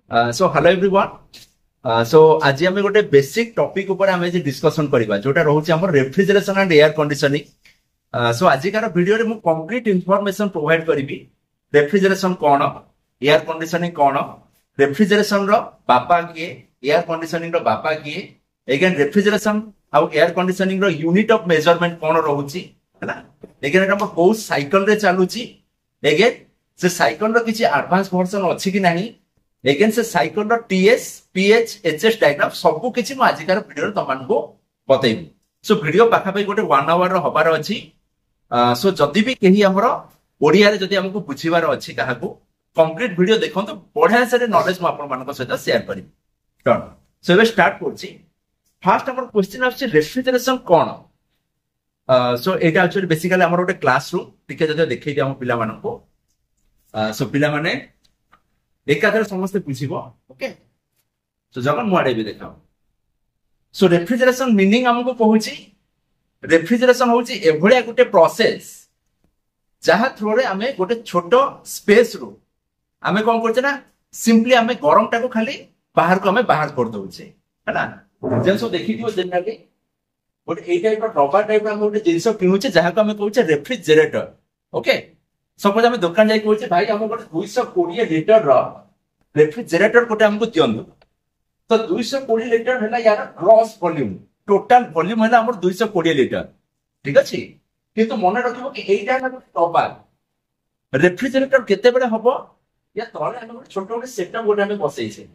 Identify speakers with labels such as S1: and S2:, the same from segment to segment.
S1: So hello everyone. सो आज आम गोटे बेसिक टॉपिक ऊपर आम डिस्कशन करबा जोटा रोचे हमर refrigeration and air conditioning. So आजिकार वीडियो रे मु कंप्लीट इंफॉर्मेशन प्रोवाइड करिवि। रेफ्रिजरेशन कौन, एयर कंडीशनिंग कौन, रेफ्रिजरेशन रो बापा किए, एयर कंडीशनिंग रो बापा किए, एगेन रेफ्रिजरेशन आउ एयर कंडीशनिंग रो यूनिट ऑफ मेजरमेंट कौन रहउची हैला, एगेन एटा को साइकिल रे चालुची, एगेन से साइकिल रो किछि एडवांस वर्जन अछि कि नाही, एगेन से साइकिल रो टीएस पीएच एचएस डायग्राम सब किछि मु आजिकार वीडियो तमन को बतैबी। सो वीडियो पाखा पे गोटे 1 आवर रो हबार अछि। सो जदी भी केही हमरो ओडिया रे जदी हमको बुझिबार अछि काहाकू कंप्लीट वीडियो देखंतो बढ़िया से नॉलेज मु आपन मानको सहित शेयर करिबी। डन। सो एबे स्टार्ट करछि। फर्स्ट हमर क्वेश्चन आछि रेफ्रिजरेशन कोन। सो एटा एक्चुअली बेसिकली हमर गोटे क्लासरूम टिके जदी देखै दिया हम पिला मानको। सो पिला माने एकाधर समस्त बुझिबो। ओके। सो जगन मुआडे भी देखाओ। सो रेफ्रिजरेशन मीनिंग हमको कहूची रेफ्रिजरेशन होची एभलिया गोटे प्रोसेस जहा थ्रू रे हमें गोटे छोटो स्पेस रो हमें कोन करछे ना सिंपली हमें गरम टाको खाली बाहर को हमें बाहर कर दोछे हैना। जेन सो देखि दियो जनरली गोटे ए टाइप रो डब्बा टाइप रो हम गोटे जिंस किनुचे जहा को हमें कहूचे रेफ्रिजरेटर। ओके। सपोज हमें दुकान जाई कहूचे भाई हम गोटे 220 लीटर रो रेफ्रिजरेटर गोटे हमको दियंतु। तो 220 लीटर हैला यार ग्रॉस वॉल्यूम, टोटल वॉल्यूम हैला हमर 220 लीटर। ठीक अछि। किंतु मन रखिबो कि एइटा ना डब्बा रेफ्रिजरेटर केते बेले हबो या तळे हम गोटे छोटो गोटे सेटअप गोटे हम बसै छै।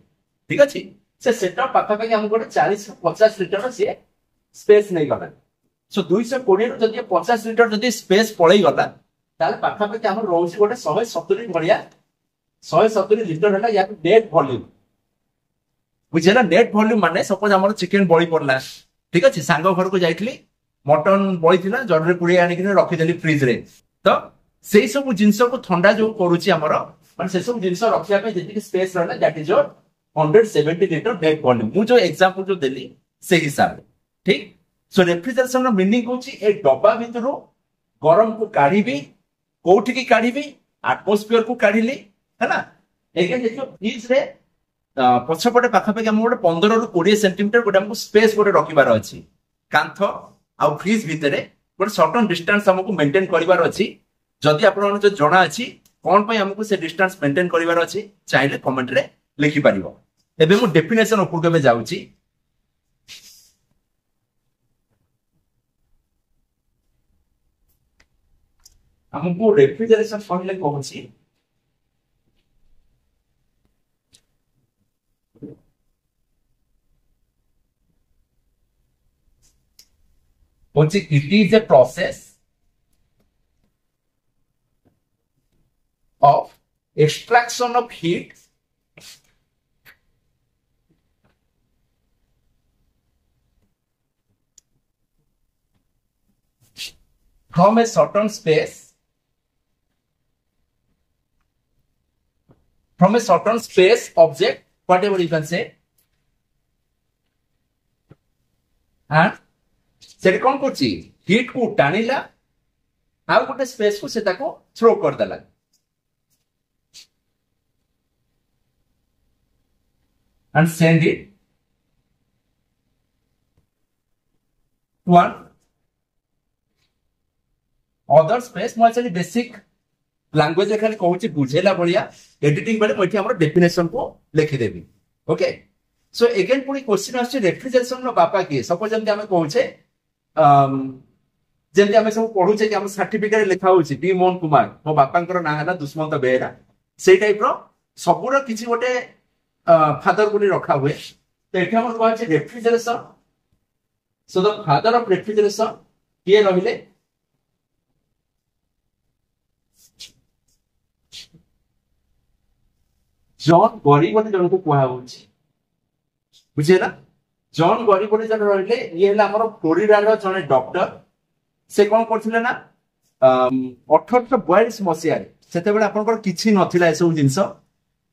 S1: ठीक अछि। से सेटअप पाखा पाखा हम गोटे 40-50 लीटर से स्पेस नै गला। सो 220 रो जदी 50 लीटर जदी स्पेस पळै गला ताले पाखा पाखा हम रोउछि गोटे 170 भलिया 170 लीटर हैला या नेट वॉल्यूम। बुझेला नेट वॉल्यूम माने सपोज हमर चिकन बळी पड़ला। ठीक अछि। सांगो घर को जाइतली मटन बळी थिला जडरे पुडी आनि कि रखि देली फ्रिज रे। तो सेई सब जिंस को ठंडा जो करूछि हमर माने से सब जिंस रखिया पे जेति स्पेस रहला that is your 170 litre net volume. मु जो एग्जांपल जो देली से हिसाब। ठीक। सो रेफ्रिजरेशन रो मीनिंग होछि ए डब्बा भितरो गरम को काढिबी, कोठी की काढिबी, एटमॉस्फेयर को काढिली हैना। एके देखियो फ्रिज रे पछपटे पाखा पे हम गोटे 15 ରୁ 20 सेंटीमीटर गोटे हमको स्पेस गोटे रखिबार अछि कांथ आ फ्रिज भितरे गोटे सर्टेन डिस्टेंस हमको मेंटेन करिवार अछि। जदि आपन जो जणा अछि कोन पय हमको से डिस्टेंस मेंटेन करिवार अछि चाहिले कमेंट रे लिखि पारिबो। एबे मु डेफिनेशन ऊपर के जाउची। हमको रेफ्रिजरेशन कहले कहूची it is a process of extraction of heat from a certain space object whatever you can say and से कौन करछि हीट को टाणिला आ गोटे स्पेस को से ताको थ्रो कर देला and send it to one other space। मो एक्चुअली बेसिक लैंग्वेज रे खाली कहूछि बुझेला बलिया एडिटिंग बेले मथि हमर डेफिनेशन को लिखि देबी। ओके। सो अगेन पुनी क्वेश्चन आछि रेफ्रिजरेशन रो बापा के। सपोज हम कहूछे जेमति हमें सब पढुचे कि हम सर्टिफिकेट लिखा होछि डी मोहन कुमार मो बापांकर ना हला दुष्मंत बेहरा सेई टाइप रो सबुरा किछि गोटे फादर बोली रखा हुए। तो एठी हमर कहै छै refrigeration. So the father of refrigeration के रहिले जॉन गरी बोली जन को कहै होछि। बुझेला जॉन गरी बोली जन रहिले ये हला हमर फ्लोरिडा रो जने डॉक्टर। से कोन करथिले ना 1842 मसिया रे सेते बेला आपनकर किछि नथिला एसो जिंस।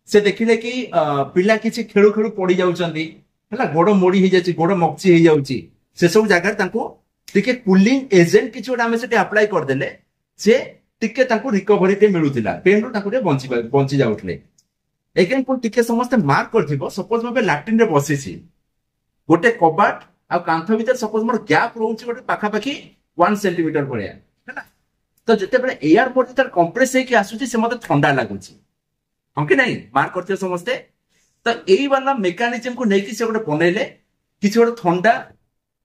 S1: से देखिले कि पिला किछि खेळु खेळु पड़ी जाउचंदी हला गोड़ मोड़ी हे जाछि गोड़ मक्ची हे जाउची से सब जगह तांको टिके कूलिंग एजेंट किछि ओटा हम सेटे अप्लाई कर देले से टिके तांको रिकवरी ते मिलुतिला पेन रो तांको बंची जाउतले। एगेन पुणी टिके समस्ते मार्क करथिबो सपोज मैं लैट्रिन रे बसिछि गोटे कबाट आ कांथ भीतर सपोज मोर गैप रहउछि गोटे पाखा पाखी 1 सेंटीमीटर भलिया हैला तो जते बेले एयर बॉडी तर कंप्रेस हे कि आसुछि से मते ठंडा लागुछि हम कि नहीं मार्क करथियो समस्ते तो एई वाला मेकानिज्म को नेकी से गोटे बनैले किछि गोटे ठंडा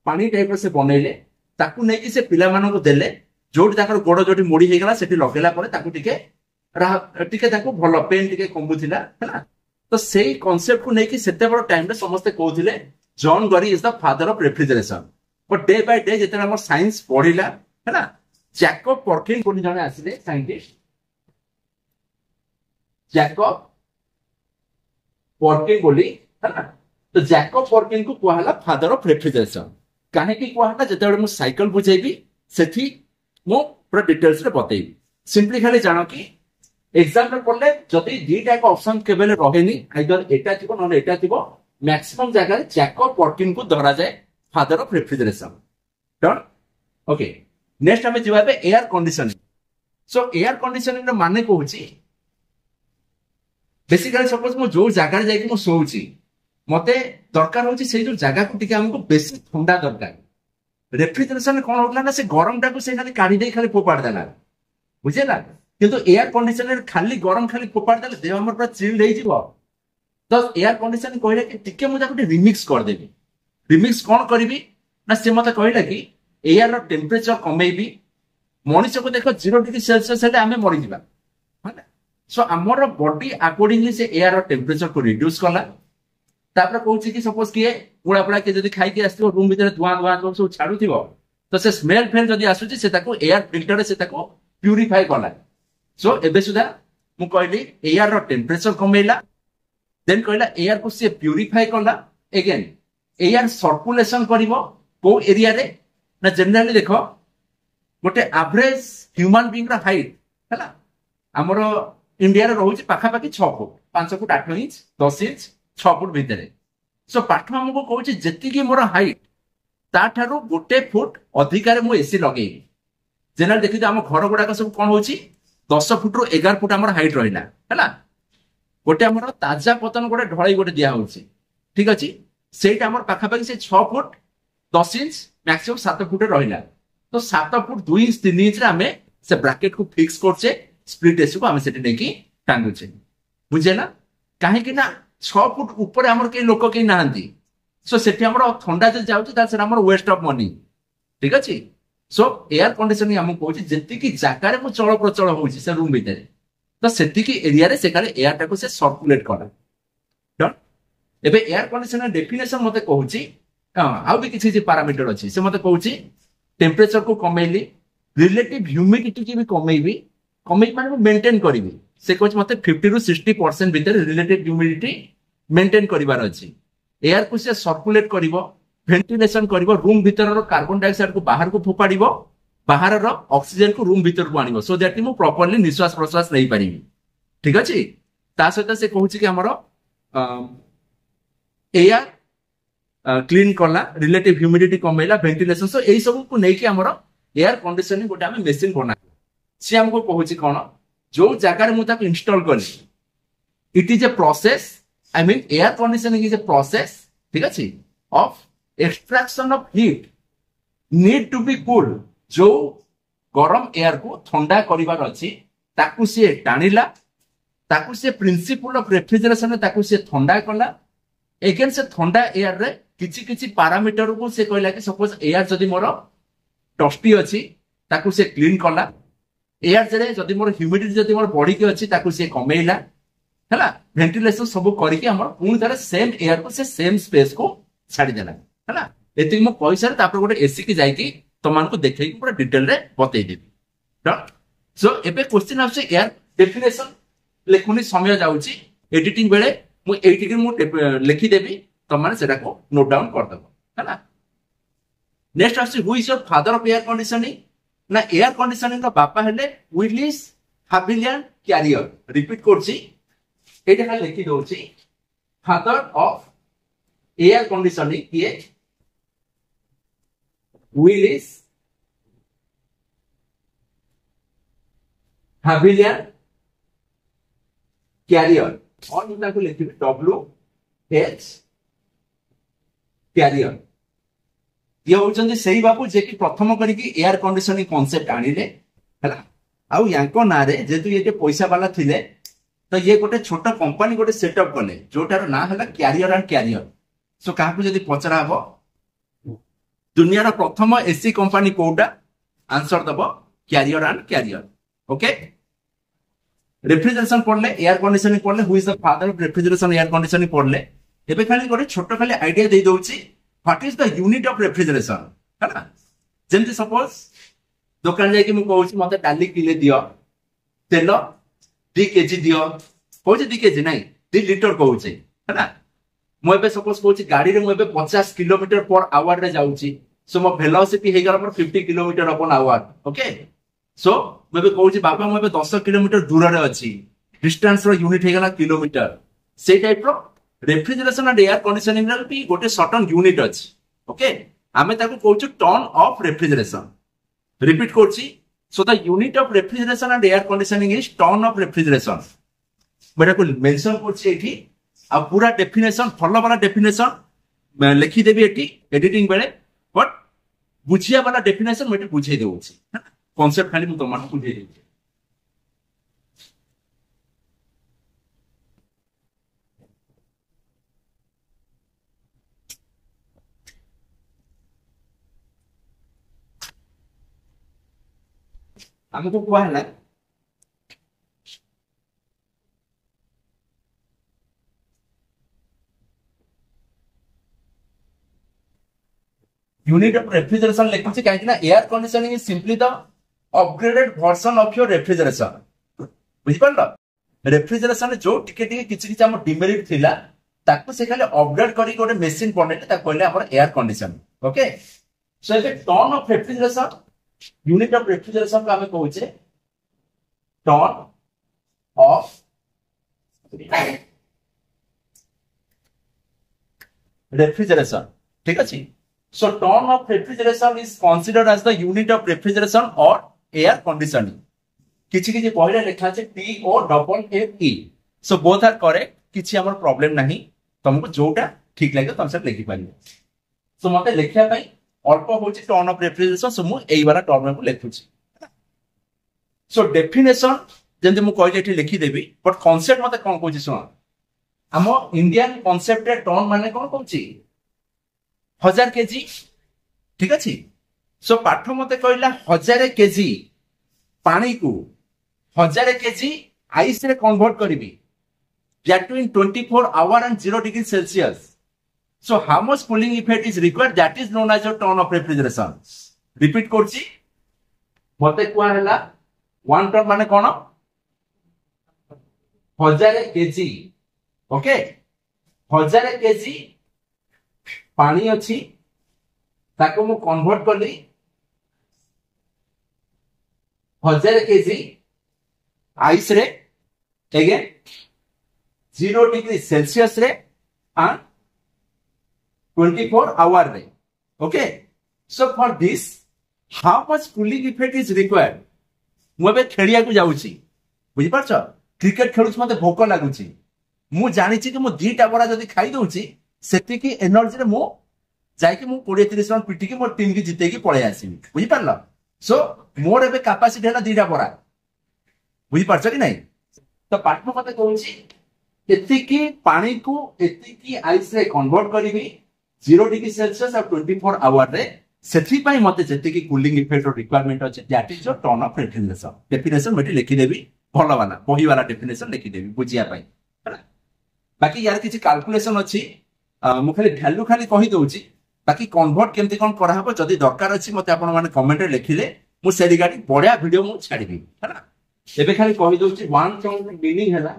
S1: पानी टाइप से बनैले ताकू नेकी से पिला मानको को देले जोटी ताकर गोड़ जोटी मोड़ी हे गला सेठी लगेला परे ताकू टिके ताकू भलो पेन टिके कम्बुथिला हैला तो सेही कांसेप्ट को नेकी सेते बड़ टाइम रे समस्ते कहउथिले जॉन गरी is the father of refrigeration but day by day जेते हमर साइंस पढिला हैला जैकब पर्किन कोनी जने आसिले साइंटिस्ट जैकब पर्किन बोली हैला तो जैकब पर्किन को कहला फादर ऑफ रेफ्रिजरेशन काहे की कहला जेते बड़ मु साइकिल बुझेबी सेठी मु पूरा डिटेल्स रे बतेबी सिंपली खाली जानो कि एग्जांपल पढ़ले जदि दुईटा एक ऑप्शन केबेले रहेनी आइदर एटा थिबो नले एटा थिबो मैक्सिमम जगह जैकब पर्किन को धरा जाए father of refrigeration done okay next हमें जिवाबे air conditioning so air conditioning रे माने कहूची बेसिकली सपोज मु जो जगह जाय कि मु सोउची मते दरकार होची से जो जगह को टिके हमको बेसी ठंडा दरकार रेफ्रिजरेशन कोन होतला ना से गरम टाको से खाली काढी दे खाली फोपाड़ देला बुझेला किंतु एयर कंडीशनर खाली गरम खाली फोपाड़ देले देह हमर पूरा चिल्ड हे जिवो तो एयर कंडीशनिंग कहले कि टिके मु जाको रिमिक्स कर देबी रिमिक्स कोन करबी ना से मते कहला कि एयर रो टेंपरेचर कमेबी मनुष्य को देखो 0 डिग्री सेल्सियस हेले हमें मरि जिबा हैला सो हमर बॉडी अकॉर्डिंगली से एयर रो टेंपरेचर को रिड्यूस करला तापर कहूची कि सपोज किए उड़ा पड़ा के जदी खाई के आस्थिबो रूम भीतर धुआं सब छाडुथिबो तो से स्मेल फेल जदी आसुची से ताको एयर फिल्टर से ताको प्यूरिफाई करला सो एबे सुधा मु कहली एयर रो टेंपरेचर कमेला देन कहला एयर को से प्यूरिफाई करला अगेन एयर सर्कुलेशन करिवो को एरिया रे ना जनरली देखो गोटे एवरेज ह्यूमन बीइंग रा हाइट हैला हमरो इंडिया रे रहउची पाखा पाखी 6 foot 5 foot 8 inch 10 inch 6 foot भीतर सो पाठ हमको कहउची जति की मोर हाइट ता ठारू गोटे फुट अधिकार मु एसी लगेई जनरल देखि हम घर गुडा सब कोन होची 10 फुट रु 11 फुट हमर हाइट रहिला हैला गोटे हमर ताजा पतन गोटे ढळई गोटे दिया होची ठीक अछि सेटा हमर पाखा पाखी से 6 फुट 10 इंच मैक्सिमम 7 फुट रहिला तो 7 फुट 2 इंच 3 इंच रे हमें से ब्रैकेट को फिक्स करछे स्प्लिट एसी को हमें सेठी नेकी टांगुछे बुझेला काहे कि ना 6 फुट ऊपर हमर के लोक के नाहंती सो सेठी हमर ठंडा जे जाउची ता से हमर वेस्ट ऑफ मनी ठीक अछि सो एयर कंडीशनिंग हम कहूची जति की जागा रे मु चल प्रचल होउची से रूम भीतर तो सेठी की एरिया रे से काले एयर टाको से सर्कुलेट करा डन एबे एयर कंडीशनर डेफिनेशन मते कहूची आउ भी किछि जे पैरामीटर अछि से मते कहूची टेंपरेचर को कमेली रिलेटिव ह्यूमिडिटी की भी कमेबी कमेई माने मेंटेन करिवि से कहूची मते 50 रु 60% भीतर रिलेटिव ह्यूमिडिटी मेंटेन करिवार अछि एयर को से सर्कुलेट करिवो वेंटिलेशन करिवो रूम भीतर रो कार्बन डाइऑक्साइड को बाहर को फोपाडिवो बाहर रो ऑक्सीजन को रूम भीतर को आनिवो सो दैट मु प्रॉपर्ली निश्वास प्रश्वास नै परिबी ठीक अछि ता सहित से कहूची कि हमरो एयर क्लीन करला रिलेटिव ह्यूमिडिटी कमेला वेंटिलेशन सो एई सब को नै कि हमरो एयर कंडीशनिंग गोटे हम मशीन बना से हमको कहूची कोन जो जगह मु ताको इंस्टॉल करली it is a process I mean air conditioning is a process ठीक अछि of extraction of heat need to be cool जो गरम एयर को ठंडा करिवार अछि ताकू से टाणिला ताकू से प्रिंसिपल ऑफ रेफ्रिजरेशन ताकू से ठंडा कला एगेन से ठंडा एयर रे किछि किछि पैरामीटर को से कहला कि सपोज एयर जदी मोर डस्टी अछि ताकू से क्लीन कला एयर जरे जदी मोर ह्यूमिडिटी जदी मोर बॉडी के अछि ताकू से कमेइला हैला वेंटिलेशन सब करी के हमर पूर्ण तरह सेम एयर को से सेम स्पेस को छाडी देला हैला एति मो पैसा रे तापर गोटे एसी की जाई कि तमान को देखै कि पूरा डिटेल रे बतै देबी डन सो एबे क्वेश्चन आछे एयर डेफिनेशन लेखुनी समय जाउची एडिटिंग बेले मु एटिके मु लिखि देबी तमान सेटा को नोट डाउन कर दबो हैला नेक्स्ट आछे who is your father of air conditioning ना एयर कंडीशनिंग का बापा हेले विलिस हाबिलियन कैरियर रिपीट करछि एटा लिखि दोछि फादर ऑफ एयर कंडीशनिंग किए विलिस हाबिलियन कैरियर और मैं ताको लिखिबे डब्ल्यू एच कैरियर ये होचंदी सही बाबू जे कि प्रथम करिकी एयर कंडीशनिंग कांसेप्ट आनिले हला आउ यांको नारे जेतु ये पैसा वाला थिले तो ये गोटे छोट कंपनी गोटे सेटअप कले जोटार ना हला कैरियर एंड कैरियर सो काहाकू जदी पचरा हबो दुनिया प्रथम एसी कंपनी कोडा आंसर दबो Carrier and Carrier okay refrigeration पढ़ले एयर कंडीशनिंग पढ़ले who is the father of refrigeration air conditioning पढ़ले एबे खाली गोटे छोट खाली आइडिया दे दोची what is the unit of refrigeration हैना जेमति सपोज दुकान जाय कि मु कहूची मते डाली किले दियो तेल 2 केजी दियो कहूची 2 केजी नहीं 2 लीटर कहूची हैना मु एबे सपोज कहूची गाड़ी रे मु एबे 50 किलोमीटर पर आवर रे जाउची सो मो वेलोसिटी हे गला पर 50 किलोमीटर अपन आवर ओके सो मु एबे कहूची बाबा मु एबे 10 किलोमीटर दूर रे अछि डिस्टेंस रो यूनिट हे गला किलोमीटर से टाइप रो रेफ्रिजरेशन एंड एयर कंडीशनिंग रे भी गोटे सर्टेन यूनिट अछि ओके आमे ताको कहूची टर्न ऑफ रेफ्रिजरेशन रिपीट करछि so the unit of refrigeration and air conditioning is ton of refrigeration बेटा को मेंशन करछि एठी आ पूरा डेफिनेशन फॉलो वाला डेफिनेशन लिखि देबी एठी एडिटिंग बेले बट बुझिया वाला डेफिनेशन मैं बुझे देउछि कांसेप्ट खाली मु तमान बुझे देउछि हमको कुआ है यूनिट ऑफ रेफ्रिजरेशन लिखुछि काहे ना air conditioning is simply the upgraded version of your refrigeration बुझि पड़लो रेफ्रिजरेशन जो टिके टिके किछि किछि हम डिमेरिट थिला ताको से खाली अपग्रेड करी गोटे मशीन बनेले ता कहले हमर air condition okay so A turn of refrigeration unit of refrigeration को हमें कहूचे टर्न ऑफ रेफ्रिजरेशन ठीक अछि so turn of refrigeration is considered as the unit of refrigeration or air conditioning किछि किछि पहिले लिखा छै T O double F E so both are correct किछि हमर प्रॉब्लम नाही तुमको जोटा ठीक लागे तुम सब लिखि पारिबो so मते लिखिया पई अल्प होछि टर्न ऑफ रेफ्रिजरेशन so मु एई वाला टर्म को लिखुछि so डेफिनेशन जेंते मु कहले एठी लिखि देबी बट कांसेप्ट मते कोन कहछि सुन हम इंडियन कांसेप्ट रे टर्न माने कोन कहछि 1000 केजी ठीक अछि सो पाठ मते कहला 1000 केजी पानी को 1000 केजी आइस रे कन्वर्ट करबी that in 24 hour and 0 degree Celsius so how much cooling effect is required that is known as a ton of refrigeration repeat करछि मते कुआ हला 1 टन माने कोन 1000 केजी ओके 1000 केजी पानी अच्छी ताको मु कन्वर्ट करली 1000 केजी आइस रे अगेन 0 डिग्री सेल्सियस रे एंड 24 आवर रे okay so for this how much cooling effect is required मु बे खेलिया को जाउची बुझि पारछ क्रिकेट खेलुछ मते भोक लागुची मु जानि छी कि मु 2टा बरा जदी खाई दउची सेति की एनर्जी रे मु जाय कि मु 20 30 रन पिटी की मोर टीम की जीते की पळे आसीबी बुझि पारलो सो मोर एबे कैपेसिटी हला 2टा बरा बुझि पारछ कि नहीं तो पाठ मते कहूची एति की पानी को एति की आइस रे कन्वर्ट करिवि 0 डिग्री सेल्सियस और 24 आवर रे सेथि पई मते जति की कूलिंग इफेक्ट रिक्वायरमेंट अछि that is your turn of refrigeration definition मते लिखि देबी भलो वाला बही वाला डेफिनेशन लिखि देबी बुझिया पई हला बाकी यार किछि कैलकुलेशन अछि मु खाली वैल्यू खाली कहि दउची बाकी कन्वर्ट केमती कोन करा हबो जदी दरकार अछि मते आपण माने कमेंट रे लिखिले मु से रिगार्डिंग बढिया वीडियो मु छाडिबी हला एबे खाली कहि दउची वन टर्न मीनिंग हला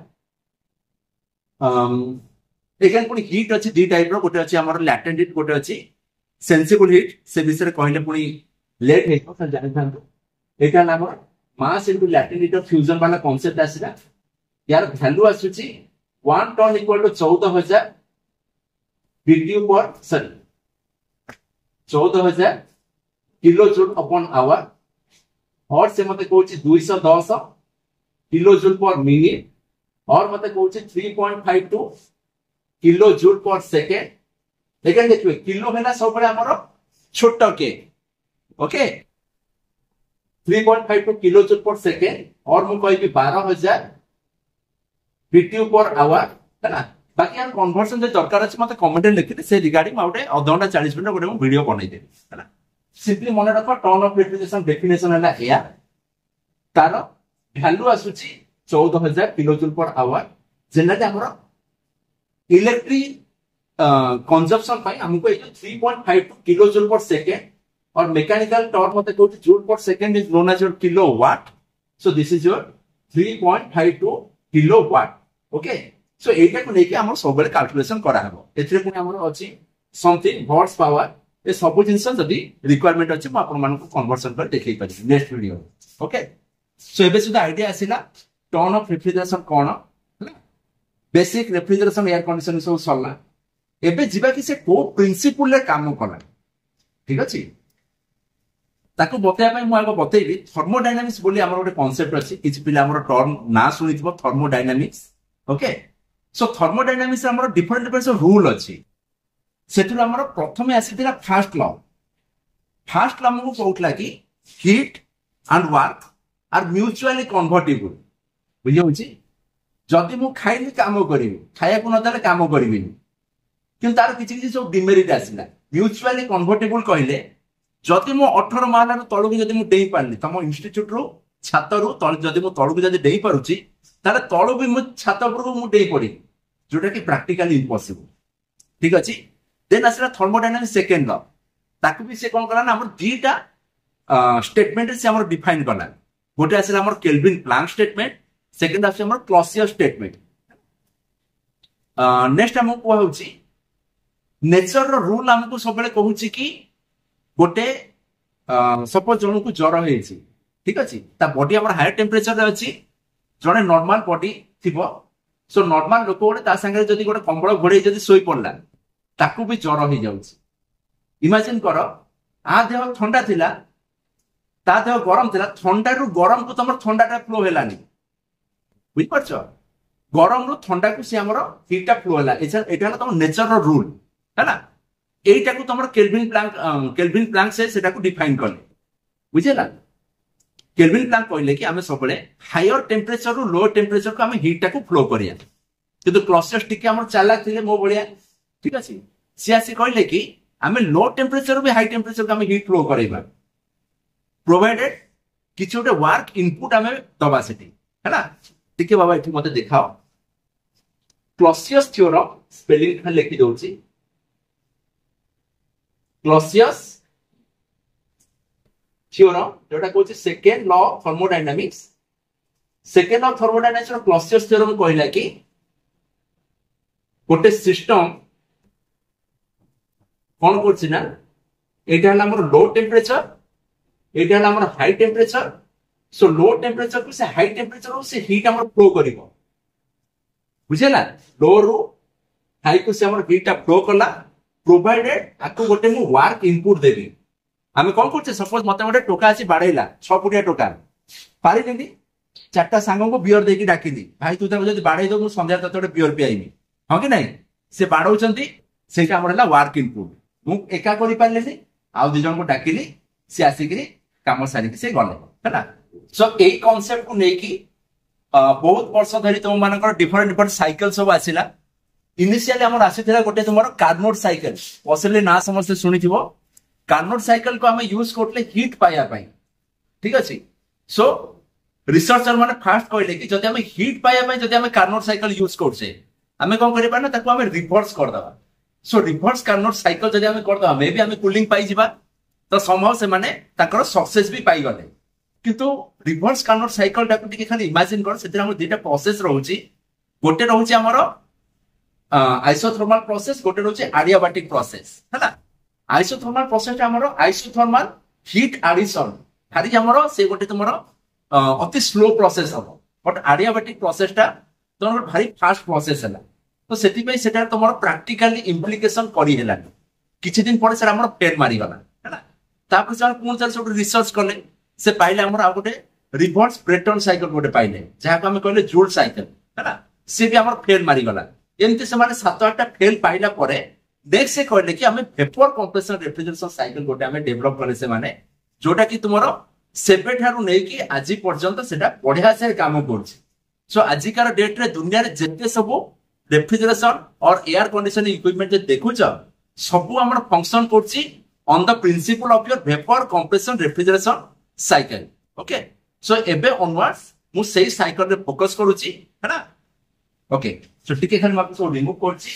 S1: एगेन पुनी हीट अछि दी टाइप रो गोटे अछि हमर लैटेंट हीट गोटे अछि सेंसिबल हीट से विषय कहले पुनी लेट हेतो से जानि थांतो एटा नाम mass into latent heat of fusion वाला कांसेप्ट आसीला यार वैल्यू आसुची 1 ton equal to 14000 BTU per sorry 14000 kilo joule upon hour और से मते कहूची 210 किलो जूल पर मिनट और मते कहूँ 3.52 किलो जूल पर सेकेंड एखाने देखिए किलो है सब आमर छोट के okay 3.52 kilo joule per second और मुझे कहि 12,000 बीटीयू पर आवर है ना बाकी यार कन्वर्सन जो दरकार अच्छे मत कमेंट लिखिए से रिगार्डिंग गोटे अधघंटा 40 मिनट गोटे वीडियो बनईदेवी है सिंपली मन रख टर्न ऑफ रेफ्रिजरेशन डेफिनेशन है या तार भैल्यू आसूची 14,000 kilo joule per hour generally हमर इलेक्ट्रिक कंजप्शन पाई हमको 3.52 किलो जूल पर सेकेंड और मैकेनिकल टॉर्क मते कहूँ joule per second is known as your kilo watt so this is your 3.52 kilo watt okay so एटा को लेके हमर सब बेले कैलकुलेशन करा हबो एथरे पुनी हमर अछि समथिंग हॉर्स पावर ए सब जिंस जदी रिक्वायरमेंट अछि म आपन मानको कन्वर्सन कर देखै पारि नेक्स्ट वीडियो ओके सो एबे सुधा idea आसिला turn of refrigeration cone basic refrigeration air conditioning सब सरला एबे जिबा कि से को प्रिंसिपल रे काम कला ठीक अछि ताको बतया पय म आगो बतैबी थर्मोडायनामिक्स बोली हमर गोटे कांसेप्ट अछि किछ पिला हमर टर्म ना सुनिथिबो थर्मोडायनामिक्स ओके सो थर्मोडायनामिक्स हमर डिफरेंट डिफरेंट रूल अछि सेठु हमर प्रथमे आसीतिला फर्स्ट लॉ हमको कहउतला कि heat and work are mutually convertible बुझियो होछि जदि मु खाइली काम करिवि खाया को नदले काम करिवि किंतु तार किछि किछि सब डिमेरिट आसिला म्यूचुअली कन्वर्टिबल कहले जदि मु 18 माहला तळु जदि मु देई पारली तम इंस्टिट्यूट रो छात रो तळ जदि मु तळु जदि देई पारुची ताले तळु भी मु छात ऊपर मु देई पड़ी जोटा कि प्रैक्टिकली इम्पॉसिबल ठीक अछि देन आसला थर्मोडायनामिक्स सेकंड लॉ ताकू भी से कोन कला ना हमर दीटा स्टेटमेंट से हमर डिफाइन कला गोटे आसला हमर केल्विन प्लैंक स्टेटमेंट सेकंड आसे हमर क्लॉसियस स्टेटमेंट नेक्स्ट हम को होची नेचर रो रूल हमको सब बेले कहूची कि गोटे सपोज जण को ज्वर हेछि ठीक अछि ता बॉडी हमर हाई टेंपरेचर रे अछि जणे नॉर्मल बॉडी थिबो सो नॉर्मल लोक गोटे ता संगे जदी गोटे कंबळ घोड़े जदी सोई पड़ला ताकू भी ज्वर हो जाउछि इमेजिन करो आ देह ठंडा थिला ता देह गरम थिला ठंडा रु गरम को तमर ठंडाटा फ्लो हेलानी बुझ परछो गरम रु ठंडा को से हमर हीटा फ्लो होला एटा तम नेचर रो रूल हैना एटा को तमर केल्विन प्लैंक से सेटा को डिफाइन करले बुझेला केल्विन प्लैंक कहले कि हमें सबले हायर टेंपरेचर रु लो टेंपरेचर को हमें हीटा को फ्लो करिया किंतु क्लॉसियस टिके हमर चालाक थिले मो बढिया ठीक अछि सियासी कहले कि हमें लो टेंपरेचर भी हाई टेंपरेचर को हमें हीट फ्लो करैबा प्रोवाइडेड किछु गोटे वर्क इनपुट हमें दबा सेठी हैना टिके बाबा एठी मते देखाओ क्लॉसियस थ्योरम स्पेलिंग खान लिखि दउची क्लॉसियस थ्योरम जोटा कहूची second law of thermodynamics second law of thermodynamics रो क्लॉसियस थ्योरम कहला कि गोटे सिस्टम कौन करछि ना एटा हला हमर लो टेंपरेचर एटा हला हमर हाई टेंपरेचर सो लो टेंपरेचर को से हाई टेंपरेचर को से हीट हमर फ्लो करिवो बुझेला लो रो हाई को से हमर हीट फ्लो करला प्रोवाइडेड आको गोटे मु वर्क इनपुट देबी हमें कौन करछे सपोज मते गोटे टोका अछि बाडैला 6 फुटिया टोका पारिलेनी चारटा सांगो को बियर देकी डाकिली भाई तू ताको जदी बाडै दो मु संध्या तते गोटे बियर पियाइमी हां कि नहीं से बाडौचंती सेटा हमर हला वर्क इनपुट मु एका करि पारलेनी आ दु जन को डाकिली से आसीकरी काम सारी से गले हैना सो ए कांसेप्ट को नेकी बहुत वर्ष धरि तुम मानकर डिफरेंट डिफरेंट साइकिल सब आसिला इनिशियली हमर आसीथिला गोटे तुमरो कार्नोट साइकिल पॉसिबली ना समझते सुनिथिबो कार्नोट साइकिल को हम यूज करले हीट पाया पाई ठीक अछि सो रिसर्चर माने फास्ट कहले कि जदि हम हीट पाया पाई जदि हम कार्नोट साइकिल यूज करछे हमें कोन करि पाना ताको हम रिवर्स कर दबा सो रिवर्स कार्नोट साइकिल जदि हम कर दबा मे भी हम कूलिंग पाई जिबा तो संभव से माने ताकर सक्सेस भी पाई गले किंतु रिवर्स कार्नोट साइकिल टाको टिके खाली इमेजिन कर सेतिर हम दुटा प्रोसेस रहउची गोटे रहउची हमरो आइसोथर्मल प्रोसेस गोटे रहउची एडियाबैटिक प्रोसेस हैला आइसोथर्मल प्रोसेस हमरो आइसोथर्मल हीट एडिशन खाली हमरो से गोटे तुमरो अति स्लो प्रोसेस हो बट एडियाबैटिक प्रोसेस ता तोर भारी फास्ट प्रोसेस हैला तो सेति पे सेटा तुमरो प्रैक्टिकली इंप्लिकेशन करी हैला किछि दिन परे सेटा हमरो पेन मारी गला हैला तापर से कोन चल से रिसर्च करले से पाइले हमरो आ गोटे रिवर्स ब्रेटन साइकिल गोटे पाइले जहा को हम कहले जूल साइकिल हैला सी भी आम फेल मारिगला एमती से 7-8टा फेल पाइला परे नेक्स्ट से कहले कि आम वेपर कंप्रेसर रेफ्रिजरेशन साइकिल गोटे आम डेभलप कले से माने जोटा कि तुमर सेबे ठारू नै कि आज पर्यंत सेटा बढ़िया से काम करछि। सो आजिकार डेट रे दुनिया रे जेते सब रेफ्रिजरेशन और एयर कंडीशनिंग इक्विपमेंट जे देखुछ सब हमर फंक्शन करछि on the principle of your vapour compression refrigeration cycle. Okay so एबे ऑनवर्ड्स मु सेही साइकिल रे फोकस करूछि है ना। ओके सो टिके खाली माको सो रिमूव करछि।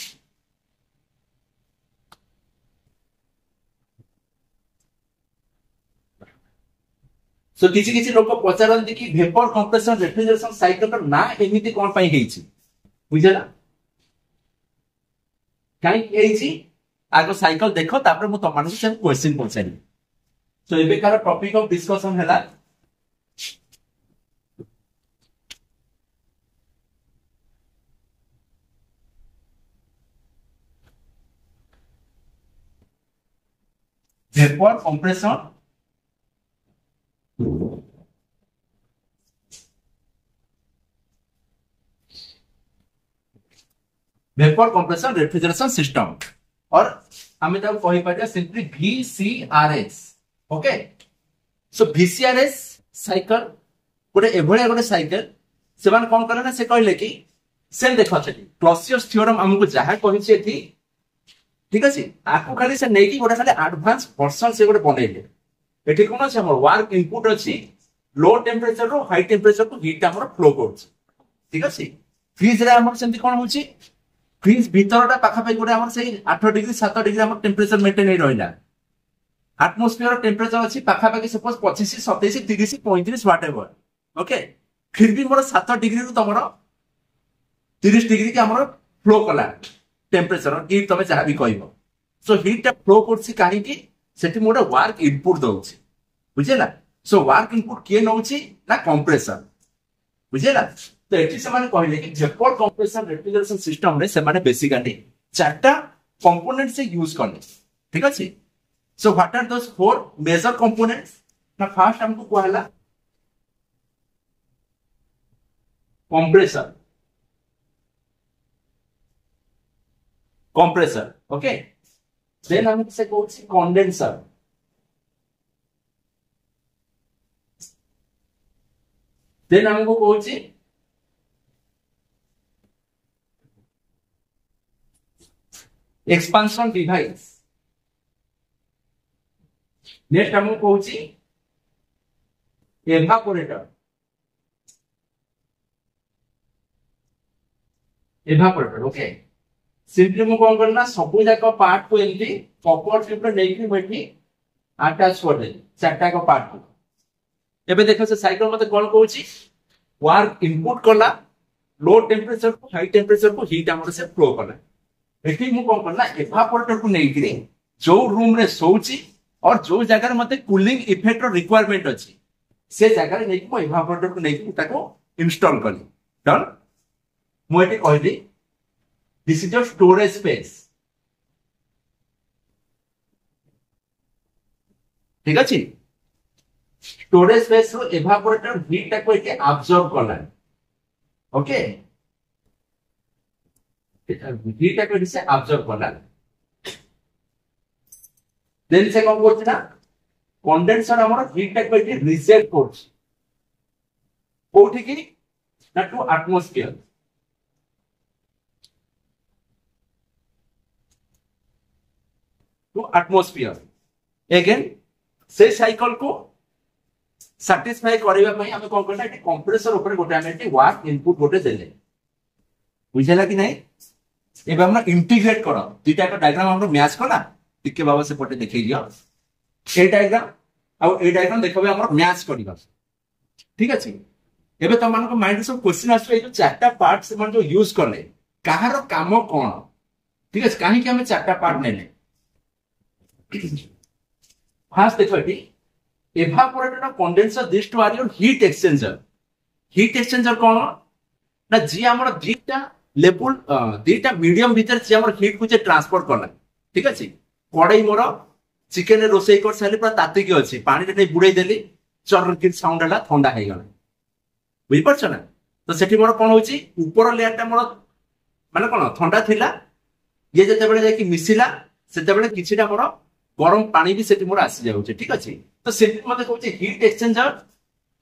S1: सो किछि किछि लोक पचारନ୍ତି कि वेपर कंप्रेशन रेफ्रिजरेशन साइकिल रो ना एमिति कोन पई हेछि बुझला काई हेछि आगो साइकिल देखो तापर मु तमानू से क्वेश्चन पचारि। सो एबे कार टॉपिक ऑफ डिस्कशन हैला vapour compression vapour compression refrigeration system और हमें तब कहि Pariya simply VCRS। Okay so VCRS cycle गोटे एभळिया गोटे साइकिल सेमान कोन करले ना से कहले कि सेम देखो छथि क्लॉसियस थ्योरम हमको जहा कहिছে थी ठीक अछि आकु खाली से नै कि गोटे खाली एडवांस वर्जन से गोटे बनेले एठी कोन अछि हमर वर्क इनपुट अछि लो टेंपरेचर रो हाई टेंपरेचर को हीट हमर फ्लो करछ ठीक अछि। फ्रिज रे हमर सेंति कोन होछि फ्रिज भीतरटा पाखा पे गोटे हमर से 8 डिग्री 7 डिग्री हमर टेंपरेचर मेंटेन नै रहइला एटमॉस्फेयर टेंपरेचर अछि पाखा पाखी सपोज 25 27 30 35 व्हाटएवर। ओके फिर भी मोर 7 डिग्री रु तमर 30 डिग्री के हमर फ्लो कला टेंपरेचर कि तमे जहा भी कहबो। सो हीट टा फ्लो करछि काहे कि सेठी मोर वर्क इनपुट दउछि बुझिला। सो वर्क इनपुट के नउछि ना कंप्रेसर बुझिला। तो एठी से माने कहले कि वेपर कंप्रेशन रेफ्रिजरेशन सिस्टम रे से माने बेसिकली चारटा कंपोनेंट से यूज करले ठीक अछि। So what are those four major components ना फर्स्ट हमको कहला कंप्रेसर कंप्रेसर ओके देन हम से कहछि कंडेंसर देन हमको कहछि एक्सपांशन डिवाइस नेक्स्ट हमको कहछि एवापोरेटर एवापोरेटर। ओके सिंपली मु कोन करना सब जाक पार्ट को एंती कपर स्लिप रे नेकी बैठी अटैच कर दे चारटा को पार्ट को। एबे देखो से साइकिल मते कोन कहछि वर्क इनपुट करला लो टेंपरेचर को हाई टेंपरेचर को हीट हमर से फ्लो करला एठी मु कोन करना एवापोरेटर को नेकी जो रूम रे सोउची और जो जगह मते कूलिंग इफेक्ट रो रिक्वायरमेंट अछि से जगह रे नेकी मु एवापोरेटर को नेकी ताको इंस्टॉल करली डन। मु एठी कहली this is your storage space ठीक अछि। स्टोरेज स्पेस रो एवापोरेटर हीट ताको एठी अब्सॉर्ब करला ओके हीट ताको एठी से अब्सॉर्ब करला देन से कोन करछि ना कंडेंसर हमर हीट ताको एठी रिजेक्ट करछि कोठी की ना to atmosphere to atmosphere again से साइकिल को सैटिस्फाई करबा पई हमें कोन करना एटी कंप्रेसर ऊपर गोटे हमें एटी वर्क इनपुट गोटे देले बुझला कि नहीं। एबे हम इंटीग्रेट करो दुटा का डायग्राम हम मैच कला टिके बाबा से पटे देखै दियो ए डायग्राम आ ए डायग्राम देखबे हम मैच करिबा ठीक अछि। एबे त मान को माइंड सब क्वेश्चन आछो ए जो चारटा पार्ट से मन जो यूज करले काहार काम कोन ठीक अछि काहे कि हमें चारटा पार्ट नेले फर्स्ट देखो एटी एवापोरेटर और condenser this two are your heat exchanger कोन ना जी हमर दीटा लेवल दीटा मीडियम भीतर जे हमर हीट को जे ट्रांसफर करला ठीक अछि। कड़ाई मोर चिकन रोसई कर साले पूरा ताती के अछि पानी रे बुड़ाई देली चर के साउंड हला ठंडा हे गला बुझि परछ ना। तो सेठी मोर कोन होची ऊपर लेयर टा मोर माने कोन ठंडा थिला ये जते बेले जाकी मिसिला सेते बेले किछिटा मोर गरम पानी भी सेठी मोर आसी जाउची ठीक अछि तो सेठी मते कहउची हीट एक्सचेंजर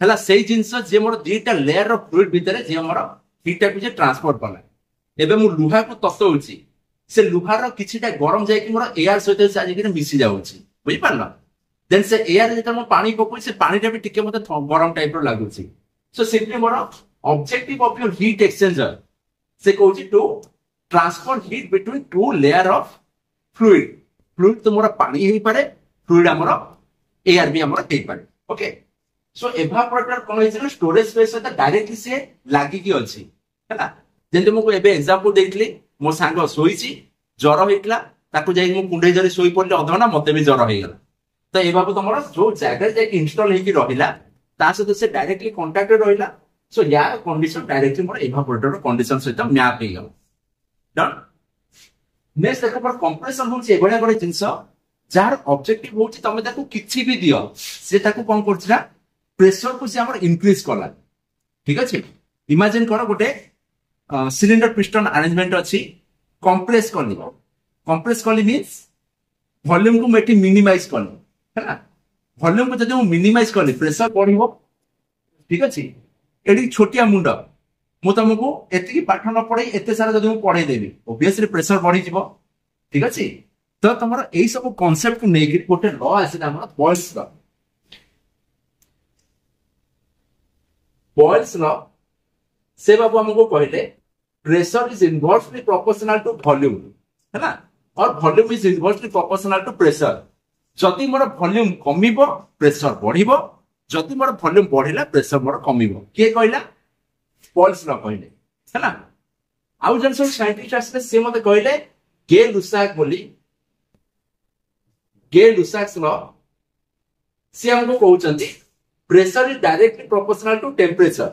S1: हला सेही जिंस जे मोर दीटा लेयर रो फ्लूइड भितरे जे मोर हीट टा जे ट्रांसफर करला एबे मु लुहा को ततउची से लुहार रो किछिटा गरम जाय कि मोर एयर सहित आज कि मिसि जाउची बुझि पारला देन से एयर जे मो पानी पकोई से पानी टा भी टिके मते गरम टाइप रो लागुची सो सिंपली मोर objective of your heat exchanger से कहउची to transfer heat between two layer of fluid fluid तो मोर पानी हेई पारे फ्लूइड हमर एयर भी हमर हेई पारे ओके सो एवापोरेटर कोन होइछ स्टोरेज स्पेस सहित डायरेक्टली से लागि की अछि हैला जेंते मो एबे एग्जांपल देइतली मो सांग सोईची ज्वर होइतला ताकू जाई मो कुंडे जरी सोई पड़ले अधना मते भी ज्वर होइगला तो ए बाबू तमरा जो जगह जे इंस्टॉल हेकी रहिला ता सहित से डायरेक्टली कांटेक्टेड रहिला सो या कंडीशन डायरेक्टली मोर एवापोरेटर कंडीशन सहित मैप हेगला डन नेक्स्ट देखो पर कंप्रेशन होची एबडा गडे जिंस जार ऑब्जेक्टिव होची तमे ताकू किछि भी दियो से ताकू कोन करछला प्रेशर को से हमर इंक्रीज करला ठीक अछि इमेजिन करो गोटे सिलिंडर पिस्टन अरेंजमेंट अछि कंप्रेस करली मींस वॉल्यूम को मेटी मिनिमाइज करली हैना वॉल्यूम को जदि हम मिनिमाइज करली प्रेशर बढ़िबो ठीक अछि एडी छोटिया मुंड मु तुमको एतिकी पाठ न पढ़े एते सारा जदि मु पढ़े देबी ऑब्वियसली प्रेशर बढ़ी जिवो ठीक अछि तो तमरा एई सब कांसेप्ट को नेकी गोटे लॉ आसी हमरा बॉयल्स लॉ से बाबू हमको कहले pressure is inversely proportional to volume है ना और volume is inversely proportional to pressure जदि मोर वॉल्यूम कमिबो प्रेशर बढ़िबो जदि मोर वॉल्यूम बढ़िला प्रेशर मोर कमिबो के कहला पॉल्स लॉ कहले है ना आउ जन सब साइंटिस्ट आसे से मते कहले गे लुसाक लॉ से हमको कहउचंती pressure is directly proportional to temperature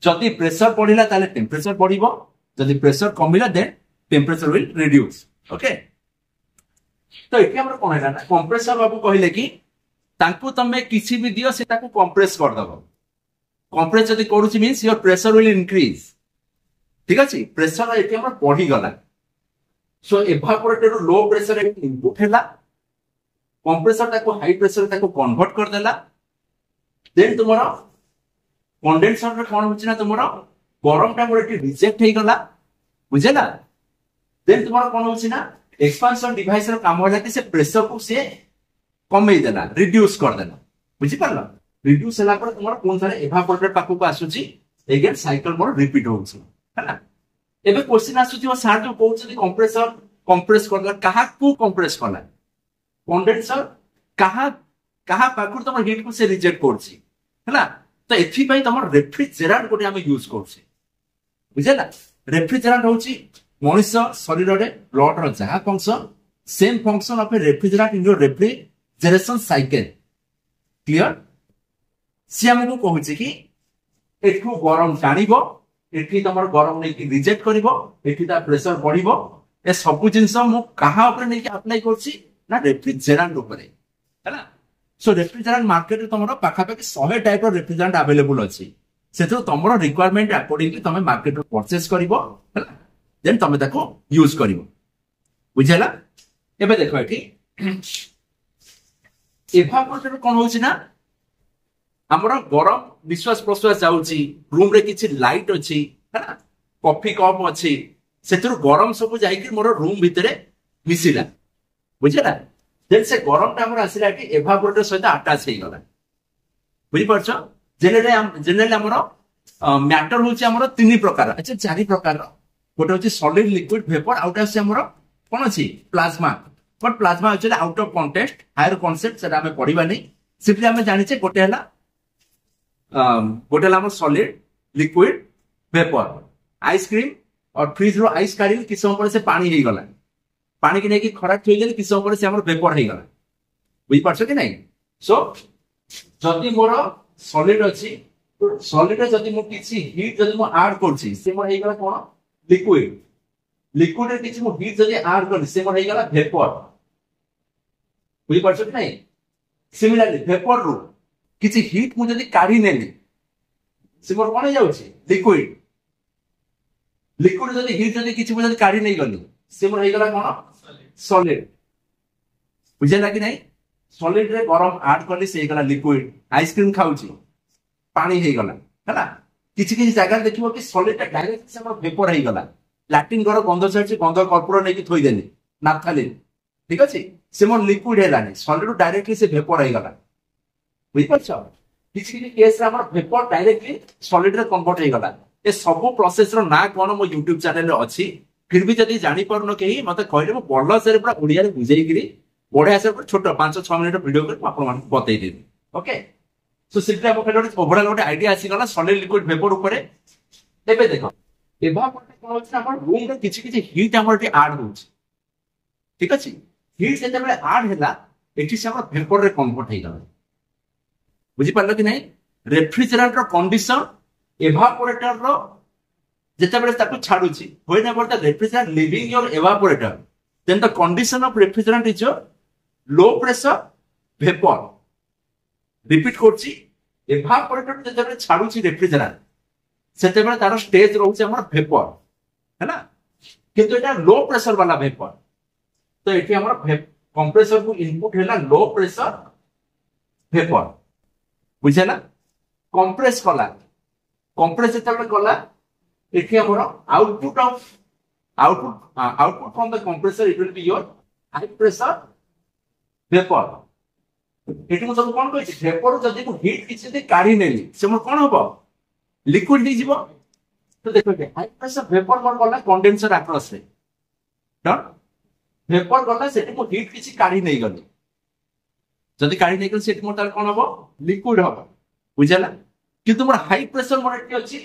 S1: जदि प्रेशर बढ़िला ताले टेम्परेचर बढ़िबो जदि प्रेशर कमिला then temperature will reduce okay तो एके हमर कोन हैला ना कंप्रेसर बाबू कहले कि तांको तमे किछि भी दियो से ताको कंप्रेस कर दबो कंप्रेस जदि करूची means your pressure will increase ठीक अछि प्रेशर एके हमर बढ़ी गला सो एवापोरेटर लो प्रेशर इनपुट हैला कंप्रेसर ताको हाई प्रेशर ताको कन्वर्ट कर देला देन तुमरा कंडेंसर रे कोन होची ना तुमरा गरम टा मोर रिजेक्ट हे गला बुझेला देन तुमरा कोन होची ना एक्सपांशन डिवाइस रो काम होला कि से प्रेशर को से कमे देला रिड्यूस कर देला बुझि परला रिड्यूस होला पर तुमरा कोन सारे एवापोरेटर पाखु को आसुची अगेन साइकिल मोर रिपीट होउची हैना एबे क्वेश्चन आसुची ओ सार जो कहउची कंप्रेसर कंप्रेस करला कहा को कंप्रेस करला कंडेंसर कहा पाखु तुम हीट को से रिजेक्ट करची हैना तो एथि पई तमर रेफ्रिजरेंट कोटे हम यूज करछी बुझेला रेफ्रिजरेंट होची मनुष्य शरीर रे ब्लड रो जहा function same function of A refrigerant in your refrigeration cycle clear से हमको कहउची कि एठू गरम टाणीबो एठी तमर गरम नै कि रिजेक्ट करबो एठी ता प्रेशर बढ़िबो ए सब जिंस मु कहा ऊपर नै कि अप्लाई करछी ना रेफ्रिजरेंट ऊपर हैला सो रेफ्रिजरेंट मार्केट रे तमरो पाखा पाखी 100 टाइप रो रेफ्रिजरेंट अवेलेबल अछि सेतो तमरो रिक्वायरमेंट अकॉर्डिंगली तमे मार्केट रो परचेस करिवो हैला देन तमे ताको यूज करिवो बुझैला एबे देखो एठी एवापोरेटर कोन होछि ना हमरो गरम निश्वास प्रश्वास जाउची रूम रे किछि लाइट अछि हैला कॉफी कप अछि सेतरो गरम सब जाई कि मोर रूम भितरे मिसिला बुझैला देन से गरम टा हमर आसिला कि एवापोरेटर सहित अटैच हे गला बुझि परछो जनरली हमर मैटर होची हमर तीन प्रकार अच्छा चारि प्रकार गोटे होची सॉलिड लिक्विड वेपर आउट से हमर कोन अछि plasma but plasma actually out of context higher concept सेटा हमें पढिबा नै सिंपली हमें जानि छे गोटे हला हमर सॉलिड लिक्विड वेपर आइसक्रीम और फ्रिज रो आइस काढिल कि समय पर से पानी हे गला पानी के नेकी खराब थई गेल कि समय पर से हमर वेपर हे गला बुझि परछो कि नै सो जदि मोर सॉलिड अछि सॉलिड जदि मो किछि हीट जदि मो ऐड करछि से मोर हे गला कोन लिक्विड लिक्विड रे किछि मो हीट जदि ऐड करछि से मोर हे गला वेपर बुझि परछो कि नै सिमिलरली वेपर रो किछि हीट मु जदि काढी नेली से मोर कौन जाऊँ लिक्विड लिक्विड जब हिट जब किसी जब काढ़ी नहीं गली से मोर हो गला कौन सॉलिड बुझेगा कि नहीं सॉलिड रे गरम ऐड कली से गला लिक्विड आइसक्रीम खाऊची पानी हे गला हैला किछि किछि जगह देखिबो कि सॉलिड टा डायरेक्ट से हमर वेपर हे गला लैट्रिन घर गंध छाड़ी गंध कर्पूर नहीं थोई देनी नाथाली ठीक अच्छे से मोर लिक्विड हेलानी सॉलिड डायरेक्टली से वेपर हे गला बुझ पाछ किछि किछि केस रे हमर वेपर डायरेक्टली सॉलिड रे कन्वर्ट हे गला ए सब प्रोसेस रो ना कोन मो YouTube चैनल रे अछि फिर भी जदी जानि परनो केही मते कहले मो बल्ला से पूरा ओडिया रे बुझेई गिरी बढ़िया से छोट 5-6 मिनिट वीडियो कर आपन मान बतई देबी ओके सो सिम्पली हम कहले ओवरऑल गोटे आईडिया आसी गला सॉलिड लिक्विड वेपर ऊपर एबे देखो एभापोरेट कोन होछ हमर रूम रे किछि किछि हीट हमर टी ऐड होछ ठीक अछि हीट जेते बेले ऐड हैला एठी से हमर वेपर रे कन्वर्ट हे गला बुझी पारलो कि नहीं रेफ्रिजरेंट रो कंडीशन एभापोरेटर रो जेते बेले ताको छाडुची होय ना but the refrigerant leaving your evaporator then the condition of refrigerant is low pressure vapour repeat करछि एभापोरेटर जेते बेले छाडुची रेफ्रिजरेंट सेते बेले तार स्टेज रहउची हमर वेपर है ना किंतु एटा लो प्रेशर वाला वेपर तो एठी हमर कंप्रेसर को इनपुट हैला लो प्रेशर वेपर बुझेला कंप्रेस कला कंप्रेस जेते बेले कला एठी हमर output from the compressor it will be your high pressure vapour एठी मो सब कोन कहछि वेपर जदी को हीट किछि दे काढी नेली से मोर कोन होबो लिक्विड दी जीवो तो देखो हाई प्रेशर वेपर मोर गला कंडेंसर अक्रॉस रे डन वेपर गला सेठी को हीट किछि काढी नै गली जदी काढी नै गली सेठी मोर तार कोन होबो लिक्विड होबो बुझला किंतु मोर हाई प्रेशर मोर एठी अछि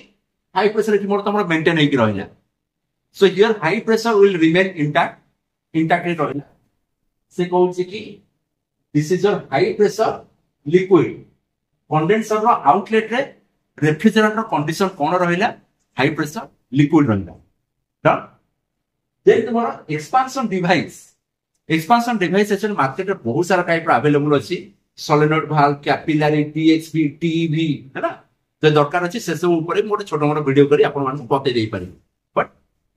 S1: हाई प्रेशर एठी मोर तमर मेंटेन हेकि रहइला so here high pressure will remain intact रहइला से कहउछि कि this is your high pressure liquid condenser रो आउटलेट रे रेफ्रिजरेंट रो कंडीशन कोन रहइला हाई प्रेशर लिक्विड रहइला डन देन तुम्हारा एक्सपेंशन डिवाइस एक्चुअली मार्केट रे बहुत सारा टाइप रो अवेलेबल अछि solenoid valve capillary TXP TV है ना तो दरकार अछि से सब ऊपर मोटे छोटो मोटो वीडियो करी आपन मान बते देई पारि बट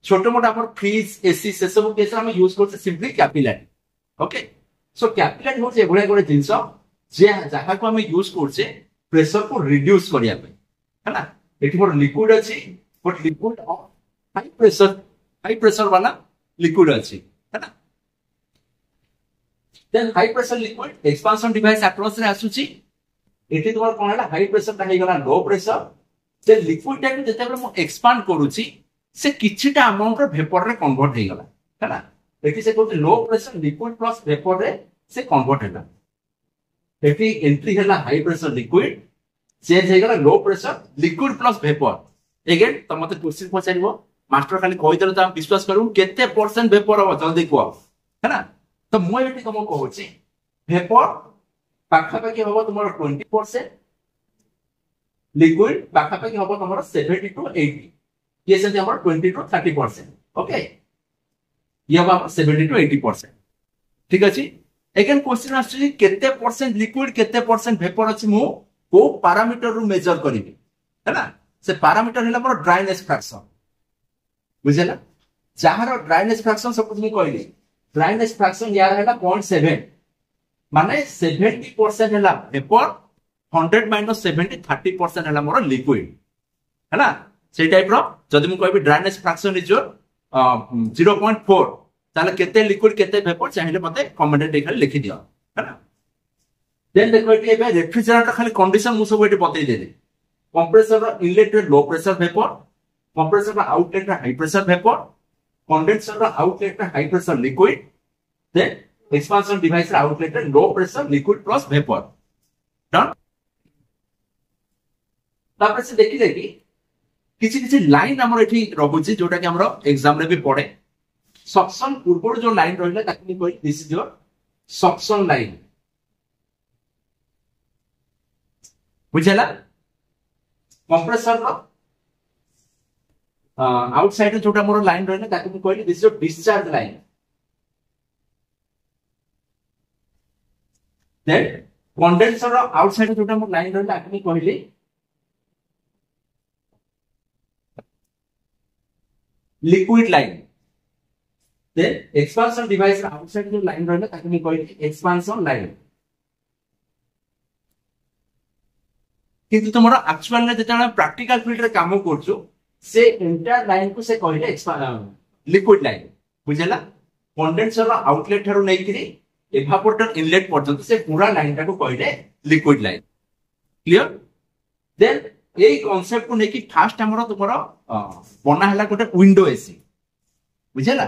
S1: छोटो मोटो अपन फ्रीज एसी से सब केस हम यूज करते simply capillary okay so capillary होचे एगुडा गोटे जिंस जे जहा को हम यूज करछे प्रेशर को रिड्यूस करिया पे है ना एठी मोर लिक्विड अछि but liquid of high pressure वाला लिक्विड अछि है ना then high pressure liquid expansion device across रे आसुची एठी तोर कोन हला हाई प्रेशर ता हे गला लो प्रेशर से लिक्विड टा जते बेले मो एक्सपांड करूची से किछिटा अमाउंट रे वेपर रे कन्वर्ट हे गला है ना एठी से कहते लो प्रेशर लिक्विड प्लस वेपर रे से कन्वर्ट हैला एठी एंट्री हैला हाई प्रेशर लिक्विड चेंज हे गला लो pressure liquid plus vapour again त मते क्वेश्चन पचारिबो मास्टर खाली कहि देले त हम विश्वास करू केते परसेंट वेपर हो जल्दी को है ना तो मु एठी तुम कहूची वेपर पाखापाखि हबो तुमर 20% लिक्विड पाखापाखि हबो तुमर 70 to 80 ये से हमर 20 to 30% ओके ये हबो 70 to 80% ठीक अछि अगेन क्वेश्चन आछि केते परसेंट लिक्विड केते परसेंट वेपर अछि मु को पैरामीटर रु मेजर करिबी है ना से पैरामीटर हैला मोर ड्राइनेस फ्रैक्शन बुझला जहार ड्राइनेस फ्रैक्शन सब मु कहली ड्राइनेस फ्रैक्शन यार हैला 0.7 माने 70% हैला वेपर 100 माइनस 70 30% हैला मोर लिक्विड है ना से टाइप रो जदी मु कहबी ड्राइनेस फ्रैक्शन इज योर 0.4 ताले केते लिक्विड केते वेपर चाहिले मते कमेंट रे खाली लिखि दियो है ना देन देखो एटी एबे रेफ्रिजरेटर खाली कंडीशन मु सब एटी बतै देली कंप्रेसर रो इनलेट रे लो प्रेशर वेपर कंप्रेसर रो आउटलेट रे हाई प्रेशर वेपर कंडेंसर रो आउटलेट रे high pressure liquid then expansion device रे आउटलेट रे low pressure liquid plus vapour done तापर से देखि देखि किछि किछि लाइन हमर एठी रहउची जोटा कि हमरो एग्जाम रे भी पड़े सक्शन पूर्व जो लाइन रहिला ताकि कोइ this is your suction line बुझला कंप्रेसर रो आउटसाइड रे जोटा मोर लाइन रहिला ताकि मु कहली this is your discharge line then condenser रो आउटसाइड रे जोटा मोर लाइन रहिला ताकि मु कहली liquid line. Then expansion device outside जो line रहना ताकि मैं कोई expansion line. किंतु तुम्हारा एक्चुअल ने जितना प्रैक्टिकल फील्ड रे काम करछो से एंटायर लाइन को से कहले लिक्विड लाइन बुझला कंडेंसर रो आउटलेट थारो नै कि एवापोरेटर इनलेट पर्यंत से पूरा लाइन टा को कहले लिक्विड लाइन क्लियर देन एई कांसेप्ट को नै कि फास्ट हमरो तुम्हारा बना हला गोटे विंडो एसी बुझला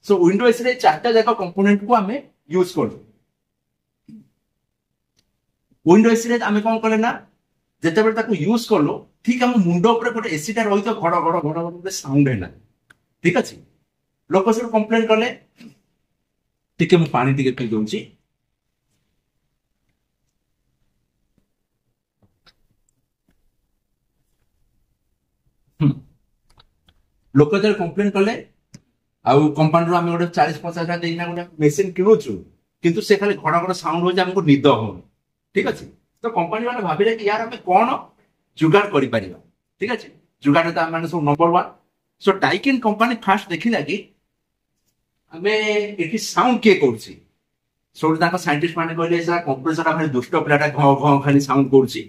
S1: सो विंडो एसी रे चारटा जाका कंपोनेंट को हमें यूज करू विंडो एसी रे हमें कोन करले ना जेते बेर ताको यूज करलो ठीक हम मुंडो ऊपर गोटे एसी टा रही तो घड़ घड़ घड़ घड़ साउंड है ठीक अच्छे लोक सब कंप्लेन कले टिके मु पानी टिके पी दउची लोक जब कंप्लेन कले आउ कंपनी रो हम गोटे 40-50 हजार देना गोटे मेसिन किनुछु किंतु से खाली घड़ घड़ साउंड हो जे हमको निद हो ठीक अच्छे तो कंपनी वाले भाविले कि यार हमें कौन जुगाड़ करि परिबा ठीक अच्छे जुगाड़ तो हम सब नंबर 1 सो डाइकिन कंपनी फास्ट देखिला कि हमें एटी साउंड के करछि सो ताका साइंटिस्ट माने कहले सर कंप्रेसर हमर दुष्ट प्लेटा घ घ खाली साउंड करछि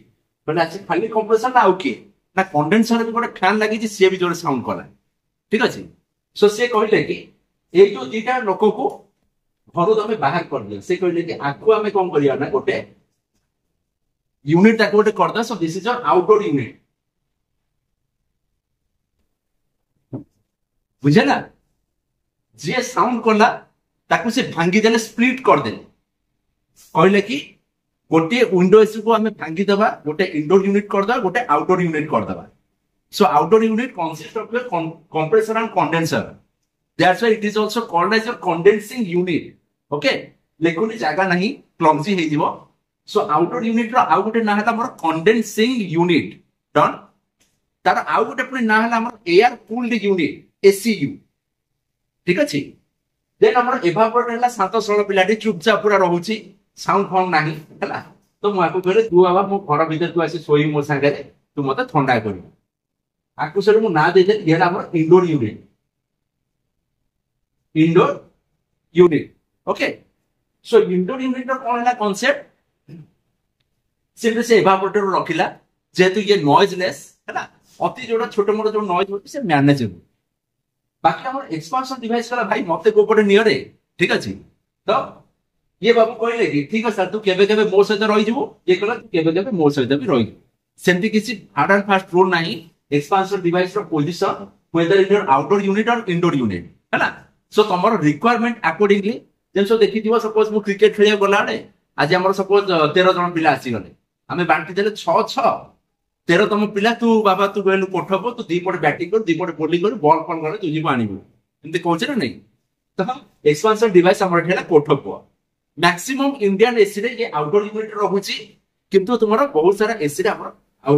S1: बोले अच्छे खाली कंप्रेसर ना आउ के ना कंडेंसर भी गोटे फैन लागि जे से भी जोर साउंड कला ठीक अच्छे सो से कहले कि ए जो दीटा लोक को घरो तमे बाहर कर दियो से कहले कि आकु हमें कोन करिया ना गोटे यूनिट ताको गोटे कर दा सो दिस इज आउटडोर यूनिट बुझेला जे साउंड करला ताकू से भांगी देले स्प्लिट कर देले कहले कि गोटे विंडो एसी को हमें भांगी देबा गोटे इंडोर यूनिट कर दा गोटे आउटडोर यूनिट कर देबा so outdoor unit consist of compressor and condenser that's why it is also called as a condensing unit okay लेकिन जगह नहीं क्लमजी हे जीवो सो आउटडोर यूनिट रो आउ गोटे ना हला हमर कंडेंसिंग यूनिट डन तार आउ गोटे पुनी ना हला हमर एयर कूल्ड यूनिट एसीयू ठीक अछि देन हमर एवापोरेटर हला सात सरल पिलाटी चुपचाप पूरा रहउची साउंड फाउंड नाही हला तो मु आको कहले तू बाबा मो घर भीतर तू आसी सोई मो संगे तू मते ठंडा करी आको से मु ना दे दे ये हमर indoor unit okay so indoor unit रो कोन हला कांसेप्ट सिर्फ से एवापोरेटर रखिला जेतु ये नॉइजलेस हैला अति जोड़ा छोटे मोटे जो नॉइज होती से मैनेजेबल बाकी हमर एक्सपांशन डिवाइस वाला भाई मते कोपटे नियरे ठीक अछि तो ये बाबू कहले कि ठीक है सर तू केबे केबे मोर सहित रहि जबो ये कहला तू केबे केबे मोर सहित भी रहि सेंती किसी हार्ड एंड फास्ट रूल नाही एक्सपांशन डिवाइस रो position whether in your outdoor unit और इंडोर यूनिट हैला सो तमरो रिक्वायरमेंट अकॉर्डिंगली जेन सो देखि दिबो सपोज मु क्रिकेट खेलिया गलाडे आज हमर सपोज 13 जन पिला आसी गले हमें बांटी देले 6-6 13 तम पिला तू बाबा तू गलु कोठबो तू दी पट बैटिंग कर दी पट बॉलिंग कर बॉल कॉल करे तू जीव आनिबो एंते कहछ ना नहीं तो एक्सपांशन डिवाइस हमर ठेला कोठबो मैक्सिमम इंडियन एसी रे ये आउटडोर यूनिट रहउची किंतु तुम्हारा बहुत सारा एसी रे हमर आ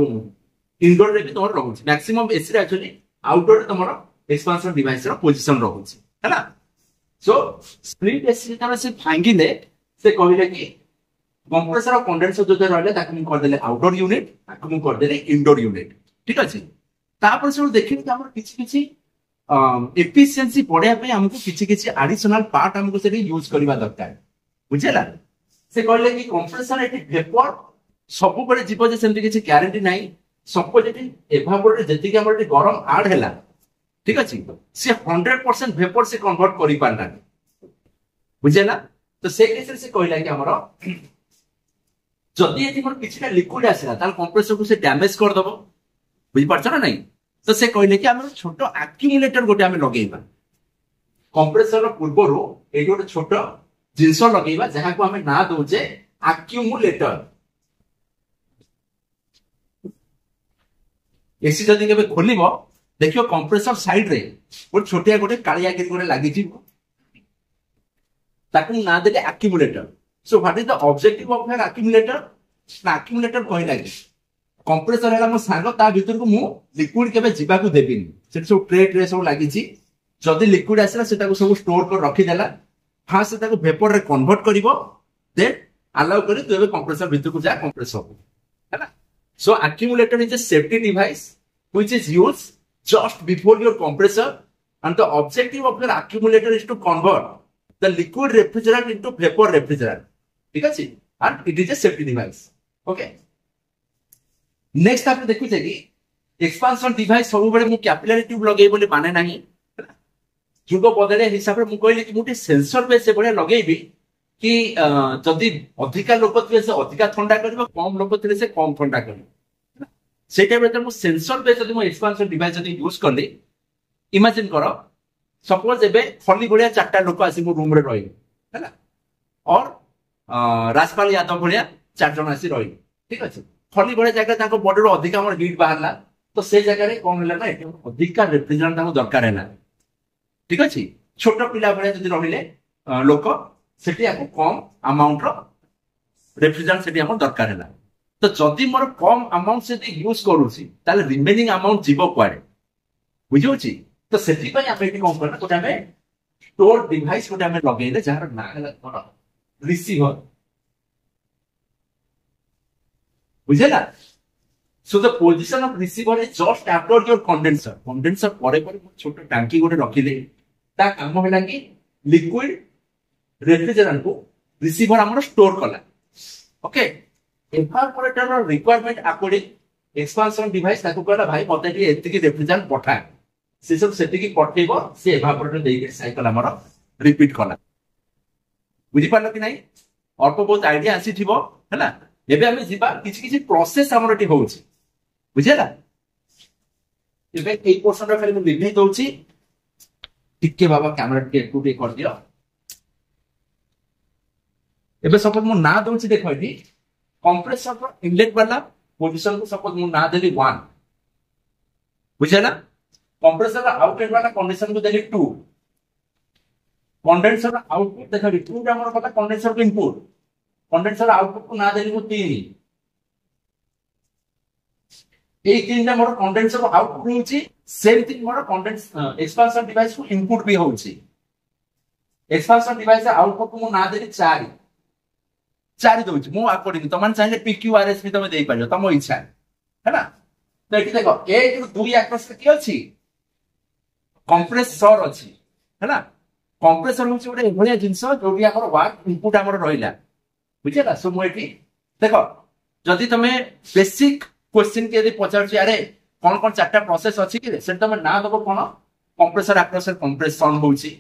S1: इंडोर रे भी तोर रहउची मैक्सिमम एसी रे एक्चुअली आउटडोर रे तुम्हारा एक्सपांशन डिवाइस रो पोजीशन रहउची हैला सो स्प्लिट एसी रे से भांगिले से कहले कि कंप्रेसर और कंडेंसर जो रहले ताकि हम कर देले आउटडोर यूनिट ताकि हम कर देले इंडोर यूनिट ठीक अछि तापर से देखिन कि हमर किछि किछि एफिशिएंसी बढ़िया पे हमको किछि किछि एडिशनल पार्ट हमको से यूज करबा दरकार बुझेला से कहले कि कंप्रेसर एटी वेपर सब बड़े जीव जे सेमति किछि गारंटी नाही सब जेटी एवापोरेटर जेति कि हमर गरम आड हैला ठीक अछि से 100% वेपर से कन्वर्ट करि पारना बुझेला तो से केस से कहला कि हमर जदि एति मोर किछटा लिक्विड आसीला ताल कंप्रेसर को से डैमेज कर दबो बुझि पारछ ना नहीं तो से कहले कि हमर छोटो एक्युमुलेटर गोटे हमें लगेइबा कंप्रेसर रो पूर्व रो ए गोटे छोटो जिंस लगेइबा जहा को हमें ना दोजे एक्युमुलेटर एसी जदि केबे खोलिबो देखियो कंप्रेसर साइड रे गोटे छोटिया गोटे कालिया गिरी गोटे लागि छी ताकू ना देले accumulator so what is the objective of an accumulator accumulator कहला कि कंप्रेसर हैला मो सांगो ता भीतर को मु लिक्विड केबे जीवा को देबिनी से सब ट्रे सब लागि छी जदि लिक्विड आसला सेटा को सब स्टोर कर रखि देला फास्ट सेटा को वेपर रे कन्वर्ट करिवो देन अलाउ करी तू एबे कंप्रेसर भीतर को जा कंप्रेस हो हैला so accumulator is a safety device which is used just before your compressor and the objective of your accumulator is to convert the liquid refrigerant into vapor refrigerant. ठीक है, and it is a safety device. Okay. Next आप देखुचे कि expansion device सब बेले मु capillary tube लगे बोली माने नहीं, जुग बदले हिसाब रे मु कहली कि मुटे सेंसर बे से बड़े लगेबी कि जदि अधिका लोक थे से अधिका ठंडा करबो, कम लोक थे से कम ठंडा करबो। से टाइम रे मु सेंसर बे जदि मु एक्सपांशन डिवाइस जदि यूज करली, इमेजिन करो सपोज एबे फली भलिया चारटा लोक आसी मो रूम रे रही हैला, और राजपाल यादव भलिया चार जन आसी रही, ठीक अछि। फली भलिया जगह ताको बॉडी रो अधिका हमर हीट बाहरला, तो से जगह रे कोन होला ना एटे अधिका रिफ्रिजरेंट ताको दरकार हैला, ठीक अछि। छोट पिला भलिया जदि रहिले लोक सेठी आको कम अमाउंट रो रिफ्रिजरेंट सेठी हमर दरकार हैला, तो जदि मोर कम अमाउंट से यूज करूसी ताले रिमेनिंग अमाउंट जीवो क्वाडे बुझौछि। तो सेठी पय आमे एटी कोन करना कोटा में स्टोर डिवाइस कोटा में लगेले जहार ना हला कोन रिसीवर, बुझेला। So the position of receiver is just after your condenser. Condenser परे परे छोट टांकी गोटे रखिले, ता काम होला कि लिक्विड रेफ्रिजरेंट को रिसीवर हमर स्टोर कला। Okay, evaporator requirement according expansion device ताको कहला भाई मते टी एति की रेफ्रिजरेंट पठा, से सब सेति की पठेबो, से एवापोरेटर देई के साइकिल हमर रिपीट कला। बुझि पालो कि नै? अल्प बहुत आइडिया आसी थिबो हैला। एबे हम जिबा किछि किछि प्रोसेस हमर एटी होउछि, बुझेला। एबे ए पोर्शन रे खाली मु लिखि दउछि, टिके बाबा कैमरा के टुटे कर दियो। एबे सपोज मु ना दउछि देखो एटी कंप्रेसर रो इनलेट वाला पोजीशन को सपोज मु ना देली 1, बुझेला। कंप्रेसर रो आउटलेट वाला कंडीशन को देली 2, कंडेंसर रो आउटपुट देखो 2 रे हमर पता कंडेंसर को इनपुट, कंडेंसर आउटपुट को ना देली को 3, ए 3 रे मोर कंडेंसर रो आउटपुट होउची, same thing more condense expansion device को इनपुट भी होउची। एक्सपांशन डिवाइस आउटपुट को मु ना देली 4 दउची मु अकॉर्डिंग तमन चाहिले पीक्यूआरएस भी तमे देई पाजो तमो इच्छा हैना। तो एठी देखो ए जो 2 एक्रोस के अछि कंप्रेसर अछि हैना। कंप्रेसर होउची ओडे एभलिया जिंस जो भी हमर वर्क इनपुट हमर रहिला, बुझेला। सो मु एठी देखो जदि तमे बेसिक क्वेश्चन के यदि पचारछि अरे कोन कोन चारटा प्रोसेस अछि कि से तमे ना दबो कोन कंप्रेसर एक्रोस कंप्रेशन होउची,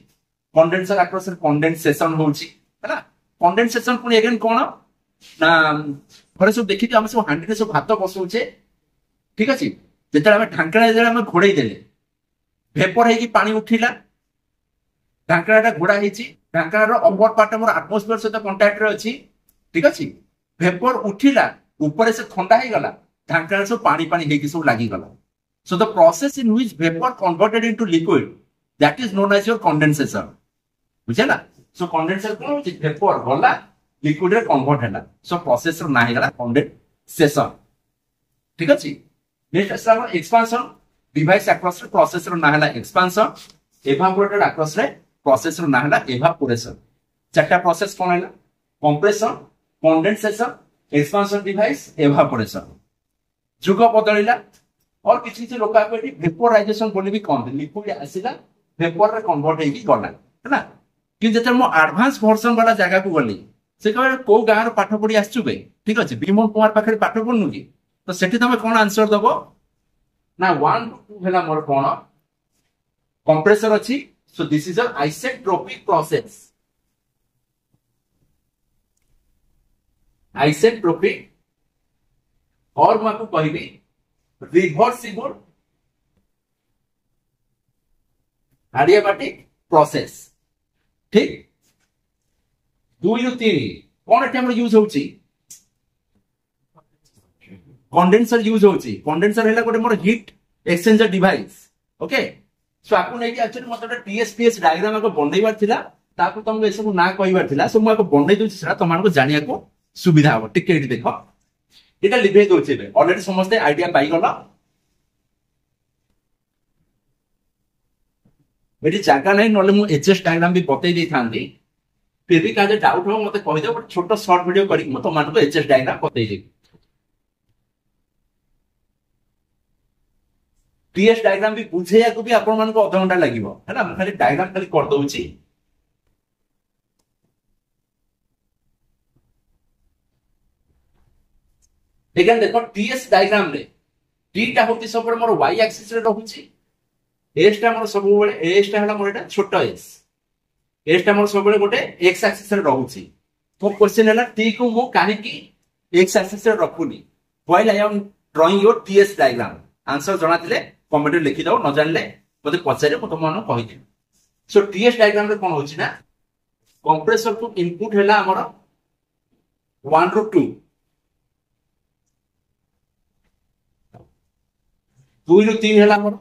S1: कंडेंसर एक्रोस कंडेंसेशन होउची हैना। कंडेंसेशन पुनी अगेन कोन ना घरे सब देखि हम सब हांडी रे सब भात बसौछे, ठीक अछि। जेतरा हम ढांकड़ा जे हम घोड़ै देले वेपर हे कि पानी उठिला, ढांकड़ाटा घोड़ा हेची, ढांकड़ार अपर पार्ट हमर एटमॉस्फेयर सहित कांटेक्ट रे अछि, ठीक अछि। वेपर उठिला ऊपर से ठंडा हे गला, ढांकड़ा सब पानी पानी हे कि सब लागि गला। So the process in which vapour converted into liquid that is known as your condensation, बुझेला। सो कंडेंसर कोन होची वेपर गला लिक्विड रे कन्वर्ट हैला, सो प्रोसेस रो ना हे गला कंडेंसेशन, ठीक अछि। नेक्स्ट असला एक्सपांशन डिवाइस अक्रॉस रे प्रोसेस रो ना हैला एक्सपांशन, एवापोरेटेड अक्रॉस रे प्रोसेस रो ना हैला एवापोरेशन। चारटा प्रोसेस कोन हैला compression, condensation, expansion device, evaporation. जुग बदलिला और किछि किछि लोक आके वेपोराइजेशन बोली भी कहते, लिक्विड आसीला वेपर रे कन्वर्ट हेकी गला हैना। कि जेते मो एडवांस वर्जन वाला जगह को गली से कहबे को गार पाठ पढी आछछु बे, ठीक अछि। विमल कुमार पाखरे पाठ पढनु की, तो सेठी तमे कोन आंसर दबो ना 1 to 2 Hella more cone compressor अछि। सो this is a isentropic process, isentropic, और मैं आपको कहबी रिवर्सिबल एडियाबैटिक प्रोसेस, ठीक। 2 ରୁ 3 कोन एटे हमर यूज होउची कंडेंसर यूज होउची। कंडेंसर हेला गोटे मोर heat exchanger device, okay. So आपन एटी एक्चुअली मतलब टीएसपीएस डायग्राम को बंदैबार थिला, ताको तुमको ए सब ना कहबार थिला। सो मैं बंदै दोछि सेटा तमान को जानिया को सुविधा हो, टिके एटी देखो एटा लिभे दोछि बे ऑलरेडी समझते आईडिया पाई गला। एटी जागा नै नले मु एचएस डायग्राम भी बतै दै थांदी, फिर भी काजे डाउट हो मते कहि दे, बट छोटो शॉर्ट वीडियो करी म तो मान को एचएस डायग्राम बतै दे। टीएस डायग्राम भी बुझेया को भी आपण मान को आधा घंटा लागिवो हैना हम खाली डायग्राम खाली कर दउची एगेन देखो टीएस डायग्राम रे टी टा होती सब मोर y एक्सिस रे रहउची एस टा मोर सब बेले एस टा हला मोर एटा छोटा एस टा मोर सब बेले गोटे x एक्सिस रे रहउची तो क्वेश्चन हला टी को मो काहे की x एक्सिस रे रखुनी while I am drawing your TS diagram answer जणा दिले कमेंट रे लिखि दो न जानले मते पचारे म तुम मानो कहि दे सो टीएस डायग्राम रे कोन होची ना कंप्रेसर टू इनपुट हला हमर 1 रो 2 2 रो 3 हला हमर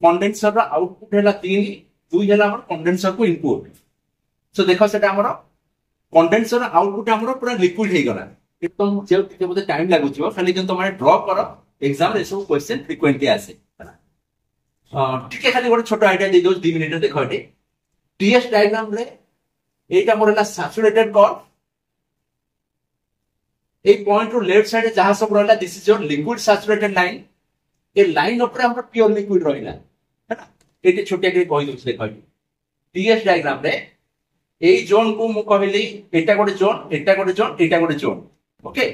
S1: कंडेंसर रो आउटपुट हला 3 2 हला हमर कंडेंसर को इनपुट सो देखो सेटा हमर कंडेंसर आउटपुट हमर पूरा लिक्विड हे गला एकदम जे टिके मते टाइम लागु छियो खाली जन तमारे ड्रॉ करो एग्जाम रे सब क्वेश्चन फ्रीक्वेंटली आसे टिके खाली गोटे छोट आइडिया दे दो 2 मिनिट देखो एटी टीएस डायग्राम रे एटा मोर हला सैचुरेटेड कर्व ए पॉइंट रो लेफ्ट साइड जहां सब रहला this is your liquid saturated line ए लाइन ऊपर हमर प्योर लिक्विड रहला हैना एटी छोटिया के कहि दउछ देखो टीएस डायग्राम रे ए जोन को मु कहली एटा गोटे जोन एटा गोटे जोन एटा गोटे जोन ओके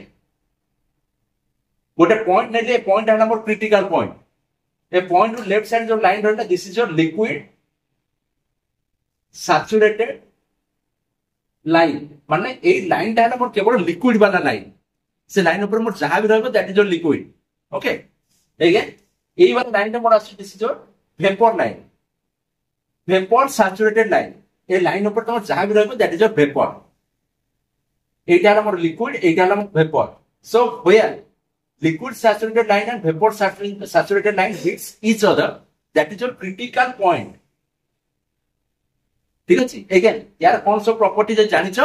S1: गोटे पॉइंट नेले पॉइंट है हमर क्रिटिकल पॉइंट ए पॉइंट रो लेफ्ट साइड जो लाइन रहला this is your liquid saturated line माने ए लाइन ता हमर केवल लिक्विड वाला लाइन से लाइन ऊपर मोर जहां भी रहबो that is your liquid okay again ए वाला लाइन ता मोर आसी this is your vapour line vapour saturated line ए लाइन ऊपर तुम जहां भी रहबो दैट इज योर वेपर एटा हमर लिक्विड एटा हमर vapour so where liquid saturated line and vapor saturated line hits each other that is your critical point ठीक अछि अगेन यार कोन सब प्रॉपर्टी जे जानि छ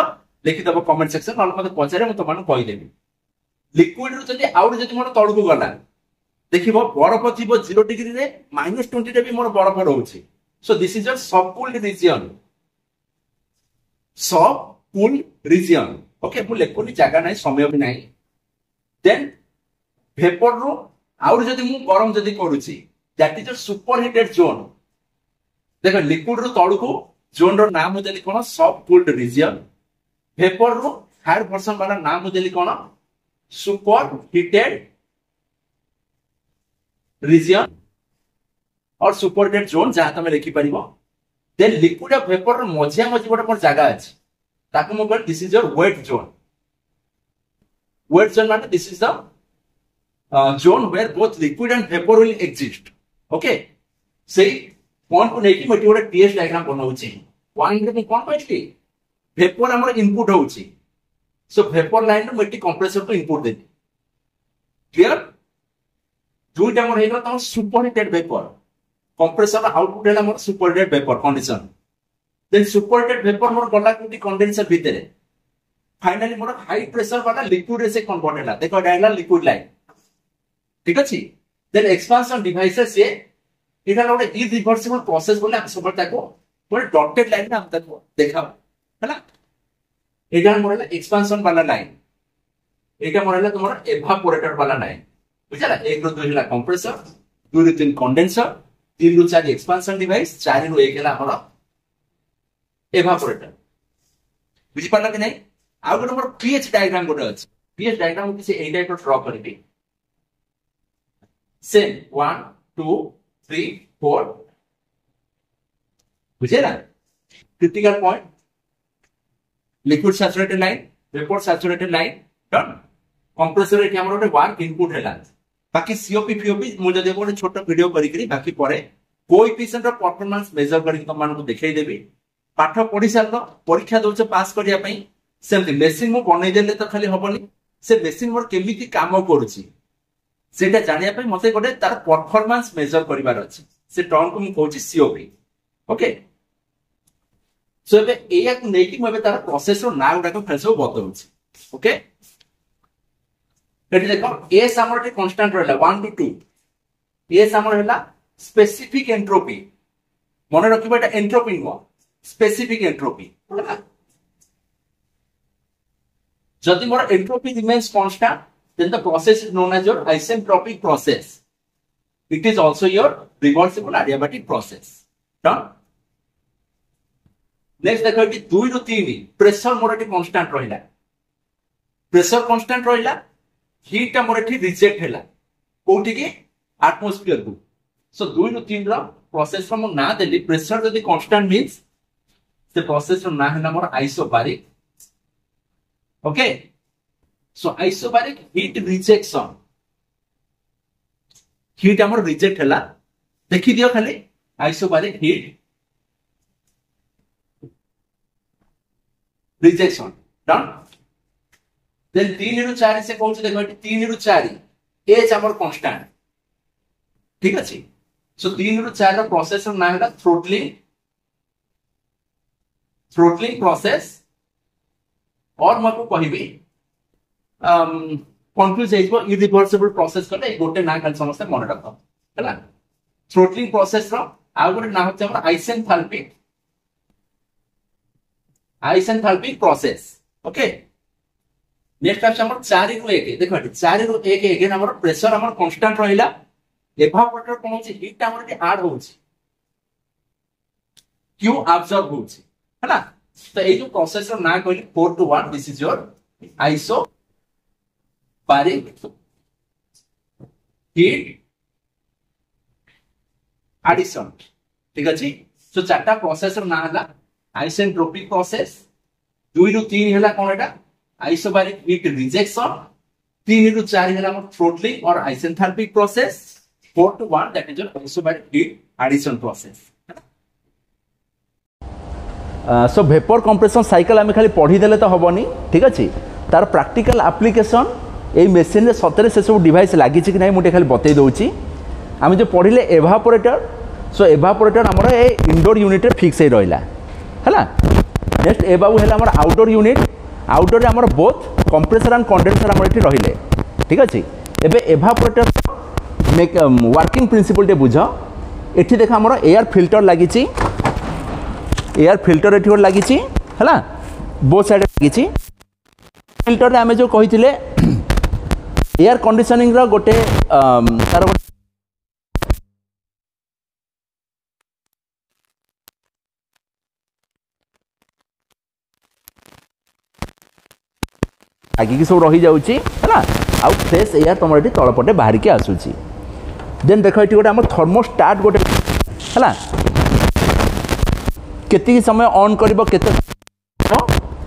S1: लिखि दबो कमेंट सेक्शन न मते पछारे म तमान कहि देबी लिक्विड रो जदी आउट जदी मोर तळकु गला देखिबो बरफ थिबो 0 डिग्री रे -20 रे भी मोर बरफ रहउछि सो दिस इज योर सब कूल्ड रीजन ओके मु लेकोनी जागा नाही समय भी नाही देन वेपर रो आउट जदी मु गरम जदी करूची that is a superheated zone देखो लिक्विड रो तळु को जोन रो नाम देली कोन सब कूल्ड रीजन वेपर रो हायर वर्जन वाला नाम देली कोन सुपर हीटेड रीजन और सुपर हीटेड जोन जहां तमे लिखि परिबो देन लिक्विड और वेपर रो मझिया मझि गोटे मोर जागा अछि ताको मो कहल this is your wet zone माने this is the zone where both liquid and vapor will exist okay sei point को नेकी मटी गोटे टीएस डायग्राम बनाउची पॉइंट रे कोन कहली वेपर हमर इनपुट होउची सो वेपर लाइन रो मटी कंप्रेसर को इनपुट देती क्लियर दुईटा हमर हेला त superheated vapour compressor output हैला हमर superheated vapour condition then superheated vapour हमर गला कुटी कंडेंसर भीतर फाइनली मोर हाई प्रेशर वाला लिक्विड रे से कन्वर्ट हैला देखो डायला लिक्विड लाइन ठीक अछि देन एक्सपांशन डिवाइसेस से इटा गोटे इरिवर्सिबल प्रोसेस बोले हम सब ताको गोटे डॉटेड लाइन में हम ताको देखाओ हैला एटा मोरला एक्सपांशन वाला लाइन एटा मोरला तुमरा एवापोरेटर वाला लाइन बुझला 1 रो 2 हला कंप्रेसर 2 रो 3 कंडेंसर 3 रो 4 एक्सपांशन डिवाइस 4 रो 1 हला हमर एवापोरेटर बुझि पाला कि नहीं आ गोटे मोर पीएच डायग्राम गोटे अछि पीएच डायग्राम किसी ए टाइप रो ड्रा करबी सेम 1 2 3 4 बुझे ना critical point liquid saturated line vapour saturated line done compressor eighty हमर गोटे वर्क इनपुट हैला बाकी सीओपी पीओपी मु जदि गोटे छोट वीडियो करी करी बाकी परे कोएफिशिएंट ऑफ परफॉर्मेंस मेजर करी तुम मानको देखाई देबी पाठ पढी सारलो परीक्षा दोछ पास करिया पई सेमति मेसिन मु बनै देले तो खाली हबनी से मेसिन मोर केमिति काम करूची सेटा जानिया पई मते गोटे तार परफॉर्मेंस मेजर करिवार अछि से टर्म को मु कहूची सीओपी ओके सो एबे एया को नेकी मबे तार प्रोसेस रो ना गुडा को फेसो बतौची ओके एटी देखो ए सामरटे कांस्टेंट रहला 1 to 2 ए सामर हैला स्पेसिफिक एंट्रोपी मने रखिबा एटा एंट्रोपी नो स्पेसिफिक एंट्रोपी जदि मोर entropy remains constant then the process is known as your isentropic process It is also your reversible adiabatic process. Done. Next देखो ये 2 ରୁ 3 pressure मोर eighty constant रहिला, pressure constant रहिला, heat मोर eighty reject हैला कोठी के एटमॉस्फेयर को. सो 2 ରୁ 3 रो प्रोसेस रो ना देली प्रेशर जदी कांस्टेंट मींस से प्रोसेस रो ना हैला मोर isobaric. Okay, so isobaric heat rejection, heat हमर रिजेक्ट हैला. देखि दियो खाली isobaric heat rejection. Done. Then 3 ରୁ 4 से कहू देखो 3 ରୁ 4 एच हमर कांस्टेंट. ठीक अछि. सो 3 ରୁ 4 रो प्रोसेस रो ना हैला थ्रोटलिंग, थ्रोटलिंग प्रोसेस. और मको कहिबी कंफ्यूज हेइबो इरिवर्सिबल प्रोसेस कले गोटे ना खाली समस्त मन रख हैला. थ्रोटलिंग प्रोसेस रो आ गोटे ना होते हमर आइसेंथाल्पिक, आइसेंथाल्पिक प्रोसेस. ओके, नेक्स्ट आछ हमर 4 ରୁ 1 देखो 4 ରୁ 1 अगेन हमर प्रेशर हमर कांस्टेंट रहिला. एवापोरेटर कोन होची हीट हमर के ऐड होची, क्यू अब्सॉर्ब होची हैला. तो ए जो प्रोसेस रो ना कहली 4 to 1 this is your isobaric heat addition. ठीक अछि. सो चारटा प्रोसेस रो ना हला आइसेंट्रोपिक प्रोसेस, 2 ରୁ 3 हैला कोन एटा आइसोबारिक हीट रिजेक्शन, 3 ରୁ 4 हैला हमर थ्रोटलिंग और isenthalpic process, 4 to 1 that is your isobaric heat addition process. So vapour compression cycle आम खाली पढ़ी देले तो हबनी. ठीक अछि. तार प्रैक्टिकल एप्लीकेशन ए मशीन रे सतरे से सब डिवाइस लागि छि कि नै मुटे खाली बतै दउची. आम जो पढ़िले एवापोरेटर, सो एवापोरेटर हमर ए इंडोर यूनिट रे फिक्स हे रहला हैला. नेक्स्ट ए बाबू हैला हमर आउटडोर यूनिट. आउटडोर रे हमर बोथ कंप्रेसर एंड कंडेंसर हमर एठी रहिले. ठीक अछि. एबे एवापोरेटर मेक वर्किंग प्रिंसिपल टे बुझ. एठी देखा हमर एयर फिल्टर लागि छि, एयर फिल्टर एठी लागि छि हैला, बोथ साइड लागि छि. फिल्टर रे हमें जो कहिथिले एयर कंडीशनिंग रो गोटे तार आगे की सब रही जाउची हैला. आउ फ्रेश एयर तमर एठी तळपटे बाहर के आसुची. देन देखो एठी गोटे हमर थर्मोस्टाट गोटे हैला, केती समय ऑन करबो केते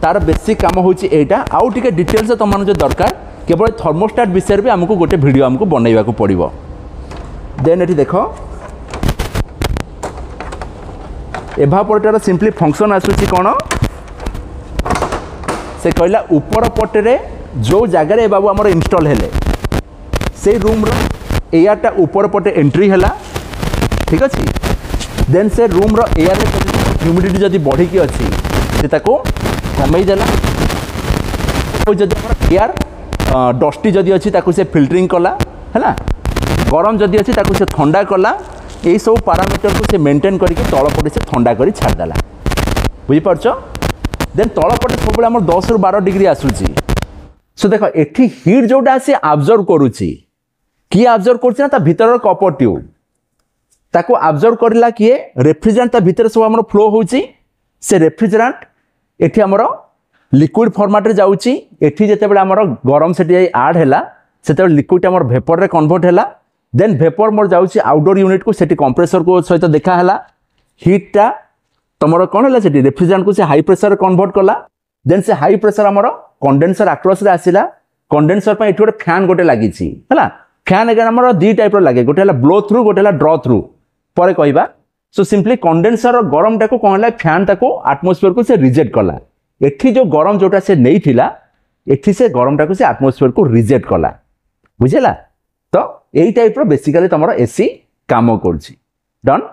S1: तार बेसिक काम होची एटा. आउ टिके डिटेल्स तमन जो दरकार केवल थर्मोस्टाट विषय भी हमको गोटे वीडियो हमको बनैबा को पड़िबो. देन एठी देखो एवापोरेटर सिंपली फंक्शन आसुची कोन से कहला ऊपर पटे जो जगार ए बाबू आमर इनस्टॉल हेले से रूम रो एयरटा ऊपर पटे एंट्री हैला. ठीक अच्छे. देन से रूम रो एयर ह्यूमिडिटी जदि बढ़ी की अच्छी से ताको कमई देला. जदि एयर डस्टी जदि अच्छी ताको से फिल्टरिंग कला हैला. गरम जदि अच्छी ताको से ठंडा कला. यही सब पैरामीटर को से मेंटेन करके तलपटे से ठंडा करी छाड़देला. बुझिपारछ. देन तलपटे सब आम 10 ରୁ 12 डिग्री आसूची. सो देख एठी हीट जोटा से अब्जर्व करूची, किए अब्जर्व करूची ना ता भीतर कपर ट्यूब ताको अब्जर्व करला किए रेफ्रिजरेंट ता भीतर सब हमर फ्लो होची. से रेफ्रिजरेंट एठी हमर लिक्विड फॉर्मेट रे जाउची. एठी जेते बेला हमर गरम सेठी ऐड हैला सेते लिक्विड हमर वेपर रे कन्वर्ट हैला. देन वेपर मोर जाउची आउटडोर यूनिट को सेठी कंप्रेसर को सहित देखा हैला. हीट टा तमर कोन हैला सेठी रेफ्रिजरेंट को से हाई प्रेशर रे कन्वर्ट कला. देन से हाई प्रेशर हमर कंडेंसर अक्रॉस रे आसिला. कंडेंसर पे एठी गोटे फैन गोटे लागि छि हैला. फैन अगेन हमर दी टाइप रो लागे, गोटे हैला ब्लो थ्रू गोटे हैला ड्रॉ थ्रू परे कहबा. सो सिंपली कंडेंसर गरम टाको कोन हैला फैन टाको एटमॉस्फेयर को से रिजेक्ट कला. एठी जो गरम जोटा से नहीं थिला एठी से गरम टाको से एटमॉस्फेयर को रिजेक्ट कला. बुझेला. तो एई टाइप रो बेसिकली तमरो एसी काम करछि. डन.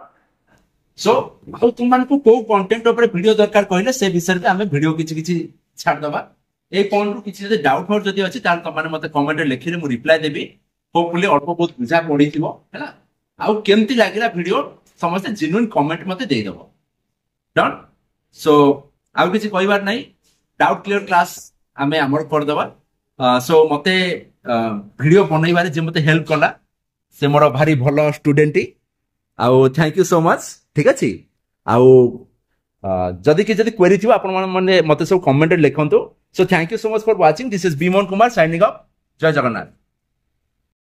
S1: सो आ तुम मान को कंटेंट ऊपर वीडियो दरकार कहले से विषय में हमें वीडियो किछि किछि छाड़ दबा. ए पॉइंट रो किछि जदि डाउट हो जदि अछि तार तमाने मते कमेंट रे लिखिले मु रिप्लाई देबी. होपफुली अल्प बहुत बुझा पड़ी थिबो हैला. आ केमती लागिला वीडियो समस्त जेन्युइन कमेंट मते दे देबो. डन. सो आ किछि कहबार नै. डाउट क्लियर क्लास हमें हमर कर दबा. सो मते वीडियो बनैबारे जे मते हेल्प कला से मोर भारी भल स्टूडेंट आउ थैंक यू सो मच ठीक अच्छे आउ जदि कि जदि क्वेरी थी आपण माने मते सब कमेंट लिखंतु so thank you so much for watching this is Biman Kumar signing off जय जगन्नाथ।